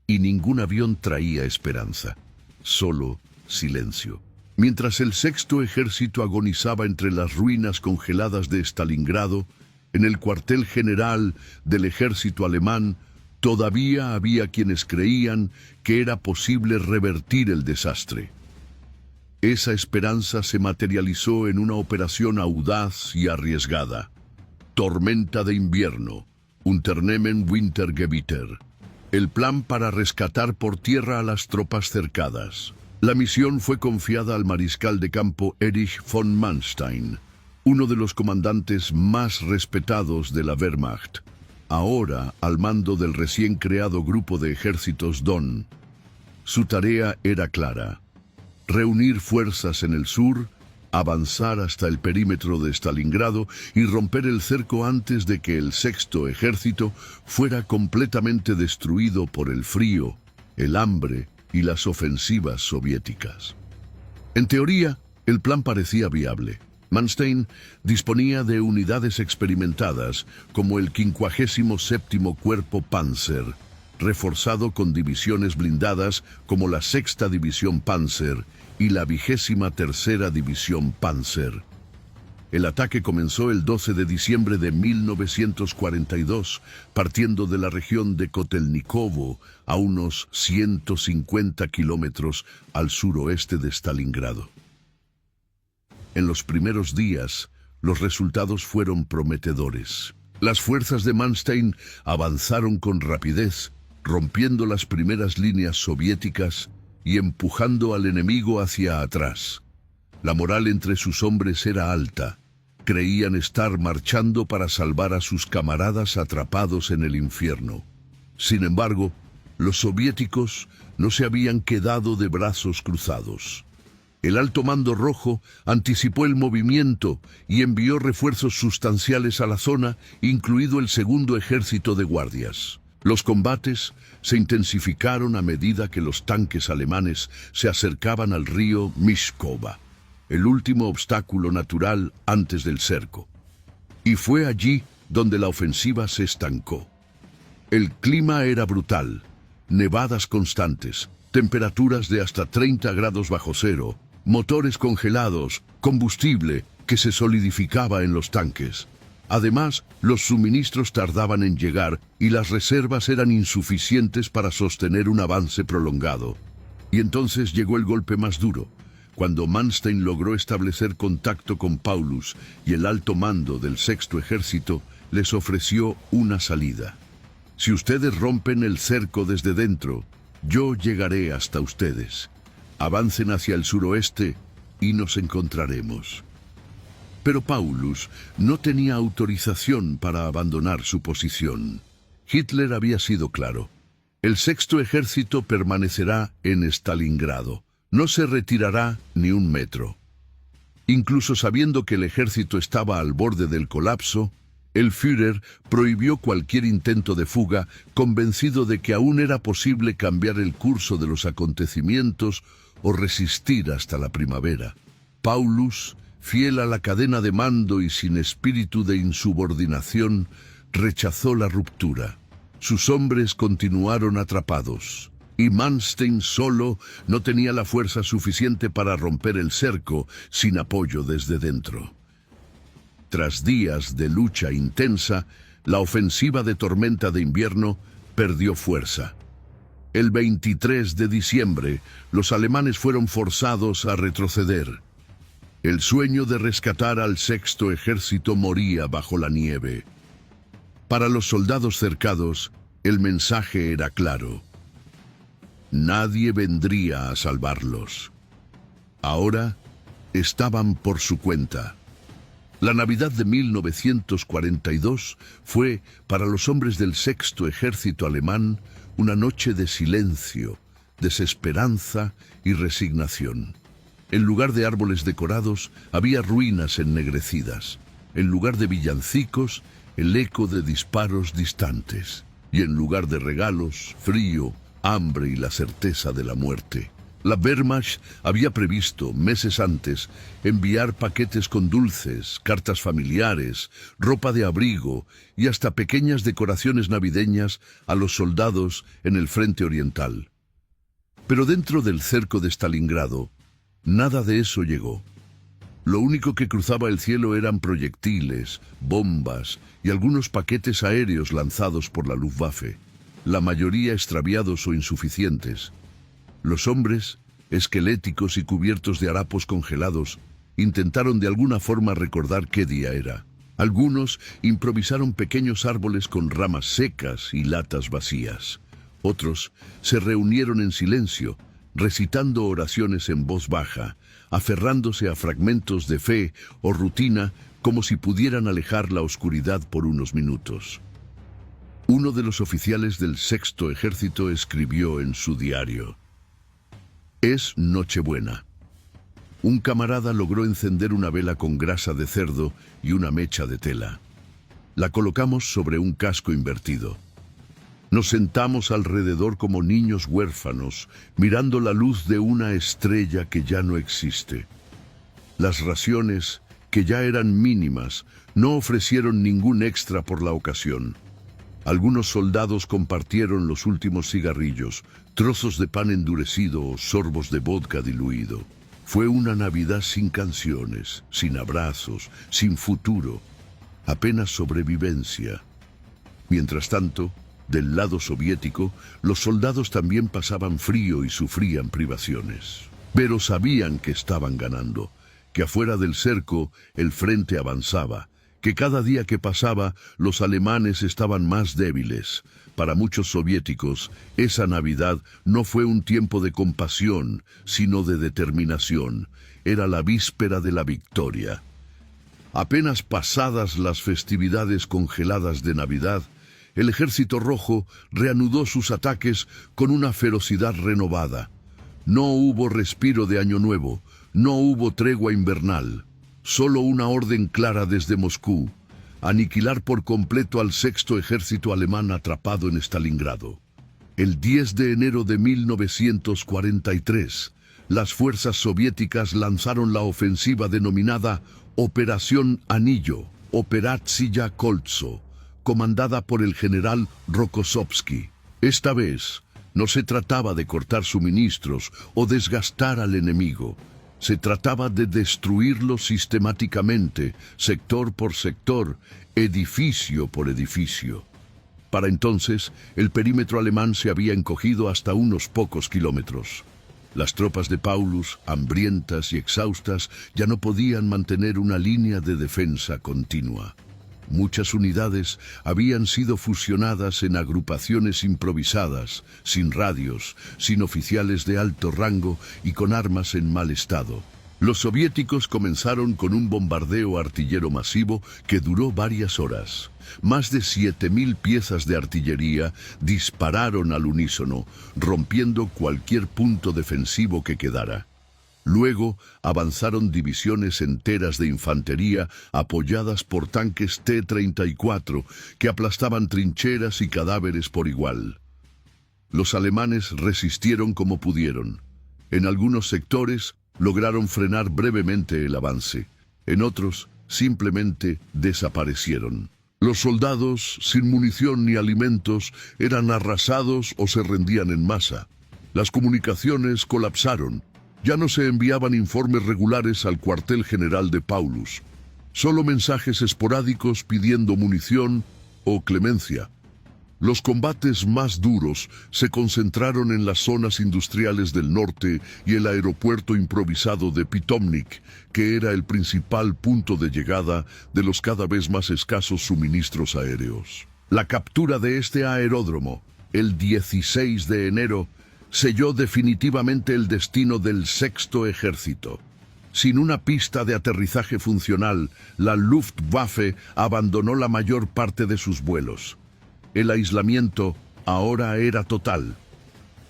Y ningún avión traía esperanza. Solo silencio. Mientras el Sexto Ejército agonizaba entre las ruinas congeladas de Stalingrado, en el cuartel general del ejército alemán, todavía había quienes creían que era posible revertir el desastre. Esa esperanza se materializó en una operación audaz y arriesgada. Tormenta de invierno, Unternehmen Wintergewitter. El plan para rescatar por tierra a las tropas cercadas. La misión fue confiada al mariscal de campo Erich von Manstein, uno de los comandantes más respetados de la Wehrmacht, ahora al mando del recién creado grupo de ejércitos Don. Su tarea era clara: reunir fuerzas en el sur, avanzar hasta el perímetro de Stalingrado y romper el cerco antes de que el Sexto Ejército fuera completamente destruido por el frío, el hambre y las ofensivas soviéticas. En teoría, el plan parecía viable. Manstein disponía de unidades experimentadas como el 57º Cuerpo Panzer, reforzado con divisiones blindadas como la 6ª División Panzer y la 23ª División Panzer. El ataque comenzó el 12 de diciembre de 1942, partiendo de la región de Kotelnikovo, a unos 150 kilómetros al suroeste de Stalingrado. En los primeros días, los resultados fueron prometedores. Las fuerzas de Manstein avanzaron con rapidez, rompiendo las primeras líneas soviéticas y empujando al enemigo hacia atrás. La moral entre sus hombres era alta. Creían estar marchando para salvar a sus camaradas atrapados en el infierno. Sin embargo, los soviéticos no se habían quedado de brazos cruzados. El alto mando rojo anticipó el movimiento y envió refuerzos sustanciales a la zona, incluido el Segundo Ejército de Guardias. Los combates se intensificaron a medida que los tanques alemanes se acercaban al río Mishkova, el último obstáculo natural antes del cerco. Y fue allí donde la ofensiva se estancó. El clima era brutal, nevadas constantes, temperaturas de hasta 30 grados bajo cero, motores congelados, combustible que se solidificaba en los tanques. Además, los suministros tardaban en llegar y las reservas eran insuficientes para sostener un avance prolongado. Y entonces llegó el golpe más duro, Cuando Manstein logró establecer contacto con Paulus y el alto mando del Sexto Ejército, les ofreció una salida. Si ustedes rompen el cerco desde dentro, yo llegaré hasta ustedes. Avancen hacia el suroeste y nos encontraremos. Pero Paulus no tenía autorización para abandonar su posición. Hitler había sido claro. El Sexto Ejército permanecerá en Stalingrado. No se retirará ni un metro. Incluso sabiendo que el ejército estaba al borde del colapso, el Führer prohibió cualquier intento de fuga, convencido de que aún era posible cambiar el curso de los acontecimientos o resistir hasta la primavera. Paulus, fiel a la cadena de mando y sin espíritu de insubordinación, rechazó la ruptura. Sus hombres continuaron atrapados, y Manstein solo no tenía la fuerza suficiente para romper el cerco sin apoyo desde dentro. Tras días de lucha intensa, la ofensiva de tormenta de invierno perdió fuerza. El 23 de diciembre, los alemanes fueron forzados a retroceder. El sueño de rescatar al Sexto Ejército moría bajo la nieve. Para los soldados cercados, el mensaje era claro. Nadie vendría a salvarlos. Ahora estaban por su cuenta. La Navidad de 1942 fue, para los hombres del Sexto Ejército alemán, una noche de silencio, desesperanza y resignación. En lugar de árboles decorados, había ruinas ennegrecidas. En lugar de villancicos, el eco de disparos distantes. Y en lugar de regalos, frío, hambre y la certeza de la muerte. La Wehrmacht había previsto, meses antes, enviar paquetes con dulces, cartas familiares, ropa de abrigo y hasta pequeñas decoraciones navideñas a los soldados en el frente oriental. Pero dentro del cerco de Stalingrado, nada de eso llegó. Lo único que cruzaba el cielo eran proyectiles, bombas y algunos paquetes aéreos lanzados por la Luftwaffe, la mayoría extraviados o insuficientes. Los hombres, esqueléticos y cubiertos de harapos congelados, intentaron de alguna forma recordar qué día era. Algunos improvisaron pequeños árboles con ramas secas y latas vacías. Otros se reunieron en silencio, recitando oraciones en voz baja, aferrándose a fragmentos de fe o rutina como si pudieran alejar la oscuridad por unos minutos. Uno de los oficiales del Sexto Ejército escribió en su diario: «Es Nochebuena. Un camarada logró encender una vela con grasa de cerdo y una mecha de tela. La colocamos sobre un casco invertido. Nos sentamos alrededor como niños huérfanos, mirando la luz de una estrella que ya no existe. Las raciones, que ya eran mínimas, no ofrecieron ningún extra por la ocasión. Algunos soldados compartieron los últimos cigarrillos, trozos de pan endurecido o sorbos de vodka diluido. Fue una Navidad sin canciones, sin abrazos, sin futuro, apenas sobrevivencia. Mientras tanto, del lado soviético, los soldados también pasaban frío y sufrían privaciones. Pero sabían que estaban ganando, que afuera del cerco el frente avanzaba, que cada día que pasaba los alemanes estaban más débiles. Para muchos soviéticos, esa Navidad no fue un tiempo de compasión, sino de determinación. Era la víspera de la victoria. Apenas pasadas las festividades congeladas de Navidad, el Ejército Rojo reanudó sus ataques con una ferocidad renovada. No hubo respiro de Año Nuevo, no hubo tregua invernal. Solo una orden clara desde Moscú: aniquilar por completo al Sexto Ejército alemán atrapado en Stalingrado. El 10 de enero de 1943, las fuerzas soviéticas lanzaron la ofensiva denominada Operación Anillo, Operatsiya Koltso, comandada por el general Rokossovsky. Esta vez, no se trataba de cortar suministros o desgastar al enemigo. Se trataba de destruirlo sistemáticamente, sector por sector, edificio por edificio. Para entonces, el perímetro alemán se había encogido hasta unos pocos kilómetros. Las tropas de Paulus, hambrientas y exhaustas, ya no podían mantener una línea de defensa continua. Muchas unidades habían sido fusionadas en agrupaciones improvisadas, sin radios, sin oficiales de alto rango y con armas en mal estado. Los soviéticos comenzaron con un bombardeo artillero masivo que duró varias horas. Más de 7.000 piezas de artillería dispararon al unísono, rompiendo cualquier punto defensivo que quedara. Luego avanzaron divisiones enteras de infantería apoyadas por tanques T-34 que aplastaban trincheras y cadáveres por igual. Los alemanes resistieron como pudieron. En algunos sectores lograron frenar brevemente el avance. En otros, simplemente desaparecieron. Los soldados, sin munición ni alimentos, eran arrasados o se rendían en masa. Las comunicaciones colapsaron. Ya no se enviaban informes regulares al cuartel general de Paulus. Solo mensajes esporádicos pidiendo munición o clemencia. Los combates más duros se concentraron en las zonas industriales del norte y el aeropuerto improvisado de Pitomnik, que era el principal punto de llegada de los cada vez más escasos suministros aéreos. La captura de este aeródromo, el 16 de enero, selló definitivamente el destino del Sexto Ejército. Sin una pista de aterrizaje funcional, la Luftwaffe abandonó la mayor parte de sus vuelos. El aislamiento ahora era total.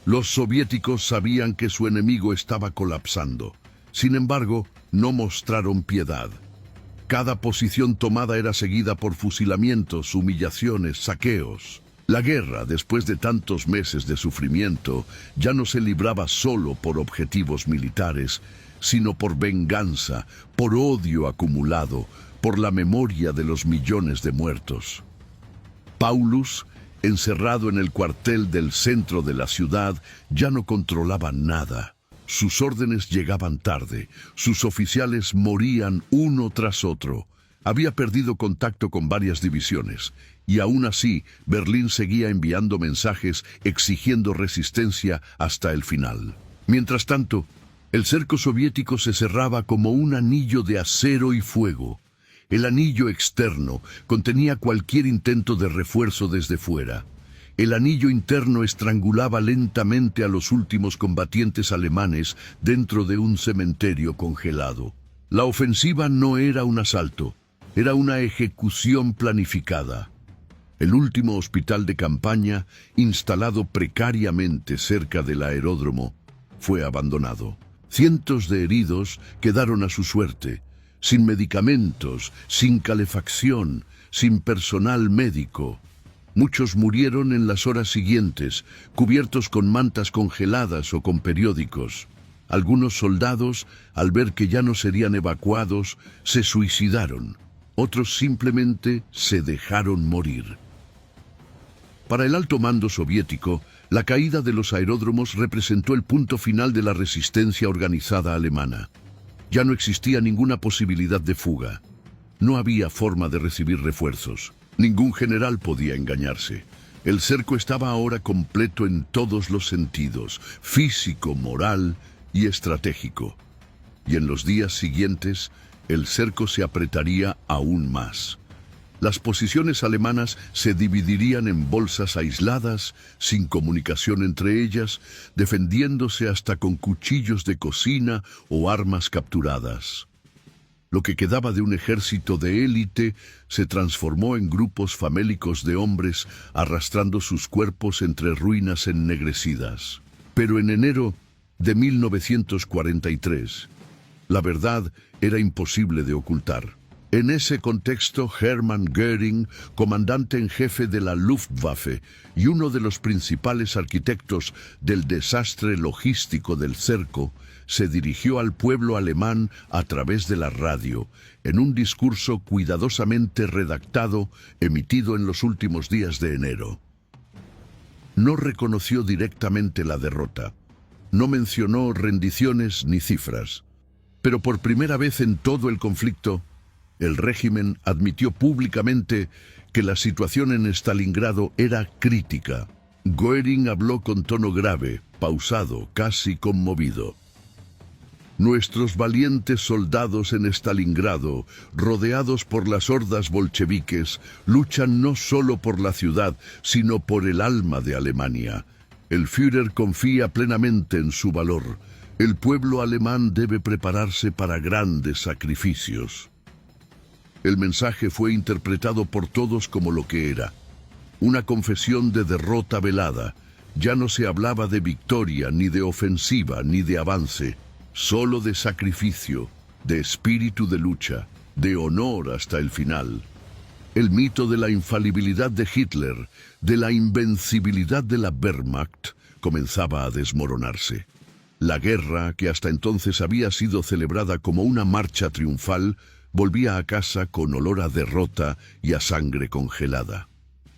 Los soviéticos sabían que su enemigo estaba colapsando. Sin embargo, no mostraron piedad. Cada posición tomada era seguida por fusilamientos, humillaciones, saqueos. La guerra, después de tantos meses de sufrimiento, ya no se libraba solo por objetivos militares, sino por venganza, por odio acumulado, por la memoria de los millones de muertos. Paulus, encerrado en el cuartel del centro de la ciudad, ya no controlaba nada. Sus órdenes llegaban tarde, sus oficiales morían uno tras otro. Había perdido contacto con varias divisiones, y aún así Berlín seguía enviando mensajes exigiendo resistencia hasta el final. Mientras tanto, el cerco soviético se cerraba como un anillo de acero y fuego. El anillo externo contenía cualquier intento de refuerzo desde fuera. El anillo interno estrangulaba lentamente a los últimos combatientes alemanes dentro de un cementerio congelado. La ofensiva no era un asalto, era una ejecución planificada. El último hospital de campaña, instalado precariamente cerca del aeródromo, fue abandonado. Cientos de heridos quedaron a su suerte, sin medicamentos, sin calefacción, sin personal médico. Muchos murieron en las horas siguientes, cubiertos con mantas congeladas o con periódicos. Algunos soldados, al ver que ya no serían evacuados, se suicidaron. Otros simplemente se dejaron morir. Para el alto mando soviético, la caída de los aeródromos representó el punto final de la resistencia organizada alemana. Ya no existía ninguna posibilidad de fuga. No había forma de recibir refuerzos. Ningún general podía engañarse. El cerco estaba ahora completo en todos los sentidos, físico, moral y estratégico. Y en los días siguientes, el cerco se apretaría aún más. Las posiciones alemanas se dividirían en bolsas aisladas, sin comunicación entre ellas, defendiéndose hasta con cuchillos de cocina o armas capturadas. Lo que quedaba de un ejército de élite se transformó en grupos famélicos de hombres arrastrando sus cuerpos entre ruinas ennegrecidas. Pero en enero de 1943, la verdad era imposible de ocultar. En ese contexto, Hermann Göring, comandante en jefe de la Luftwaffe y uno de los principales arquitectos del desastre logístico del cerco, se dirigió al pueblo alemán a través de la radio, en un discurso cuidadosamente redactado, emitido en los últimos días de enero. No reconoció directamente la derrota, no mencionó rendiciones ni cifras, pero por primera vez en todo el conflicto, el régimen admitió públicamente que la situación en Stalingrado era crítica. Göring habló con tono grave, pausado, casi conmovido. Nuestros valientes soldados en Stalingrado, rodeados por las hordas bolcheviques, luchan no solo por la ciudad, sino por el alma de Alemania. El Führer confía plenamente en su valor. El pueblo alemán debe prepararse para grandes sacrificios. El mensaje fue interpretado por todos como lo que era: una confesión de derrota velada. Ya no se hablaba de victoria, ni de ofensiva, ni de avance. Solo de sacrificio, de espíritu de lucha, de honor hasta el final. El mito de la infalibilidad de Hitler, de la invencibilidad de la Wehrmacht, comenzaba a desmoronarse. La guerra, que hasta entonces había sido celebrada como una marcha triunfal, volvía a casa con olor a derrota y a sangre congelada.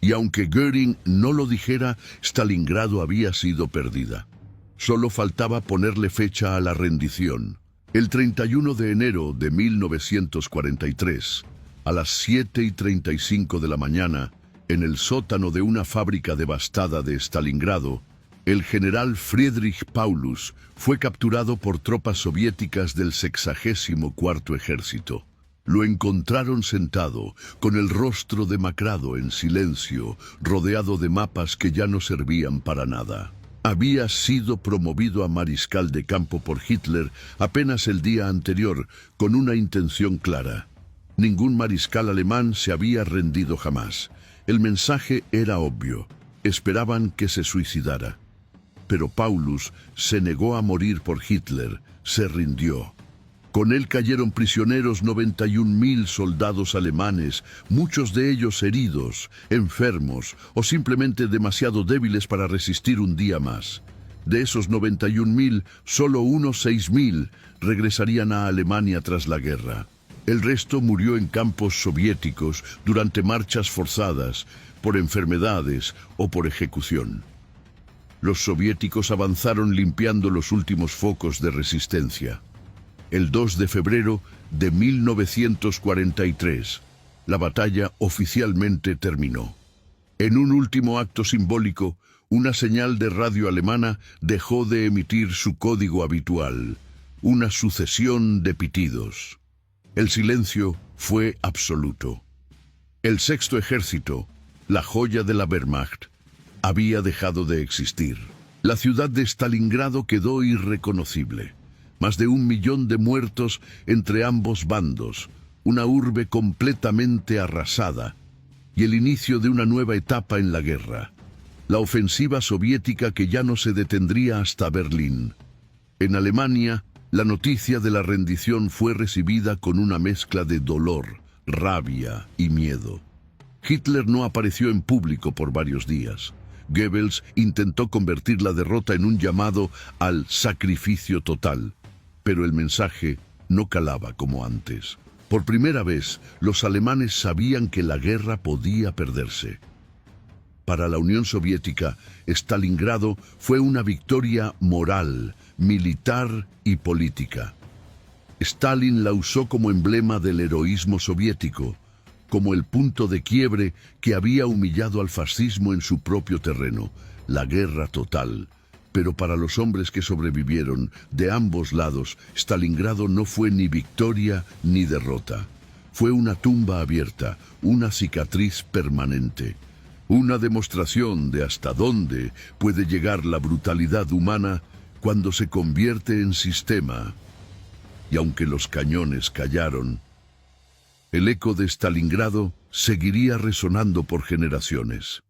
Y aunque Göring no lo dijera, Stalingrado había sido perdida. Solo faltaba ponerle fecha a la rendición. El 31 de enero de 1943, a las 7:35 de la mañana, en el sótano de una fábrica devastada de Stalingrado, el general Friedrich Paulus fue capturado por tropas soviéticas del 64º Ejército. Lo encontraron sentado, con el rostro demacrado, en silencio, rodeado de mapas que ya no servían para nada. Había sido promovido a mariscal de campo por Hitler apenas el día anterior, con una intención clara. Ningún mariscal alemán se había rendido jamás. El mensaje era obvio. Esperaban que se suicidara. Pero Paulus se negó a morir por Hitler, se rindió. Con él cayeron prisioneros 91.000 soldados alemanes, muchos de ellos heridos, enfermos o simplemente demasiado débiles para resistir un día más. De esos 91.000, solo unos 6.000 regresarían a Alemania tras la guerra. El resto murió en campos soviéticos durante marchas forzadas, por enfermedades o por ejecución. Los soviéticos avanzaron limpiando los últimos focos de resistencia. El 2 de febrero de 1943, la batalla oficialmente terminó. En un último acto simbólico, una señal de radio alemana dejó de emitir su código habitual, una sucesión de pitidos. El silencio fue absoluto. El Sexto Ejército, la joya de la Wehrmacht, había dejado de existir. La ciudad de Stalingrado quedó irreconocible. Más de 1 millón de muertos entre ambos bandos, una urbe completamente arrasada, y el inicio de una nueva etapa en la guerra. La ofensiva soviética que ya no se detendría hasta Berlín. En Alemania, la noticia de la rendición fue recibida con una mezcla de dolor, rabia y miedo. Hitler no apareció en público por varios días. Goebbels intentó convertir la derrota en un llamado al sacrificio total, pero el mensaje no calaba como antes. Por primera vez, los alemanes sabían que la guerra podía perderse. Para la Unión Soviética, Stalingrado fue una victoria moral, militar y política. Stalin la usó como emblema del heroísmo soviético, como el punto de quiebre que había humillado al fascismo en su propio terreno, la guerra total. Pero para los hombres que sobrevivieron de ambos lados, Stalingrado no fue ni victoria ni derrota. Fue una tumba abierta, una cicatriz permanente. Una demostración de hasta dónde puede llegar la brutalidad humana cuando se convierte en sistema. Y aunque los cañones callaron, el eco de Stalingrado seguiría resonando por generaciones.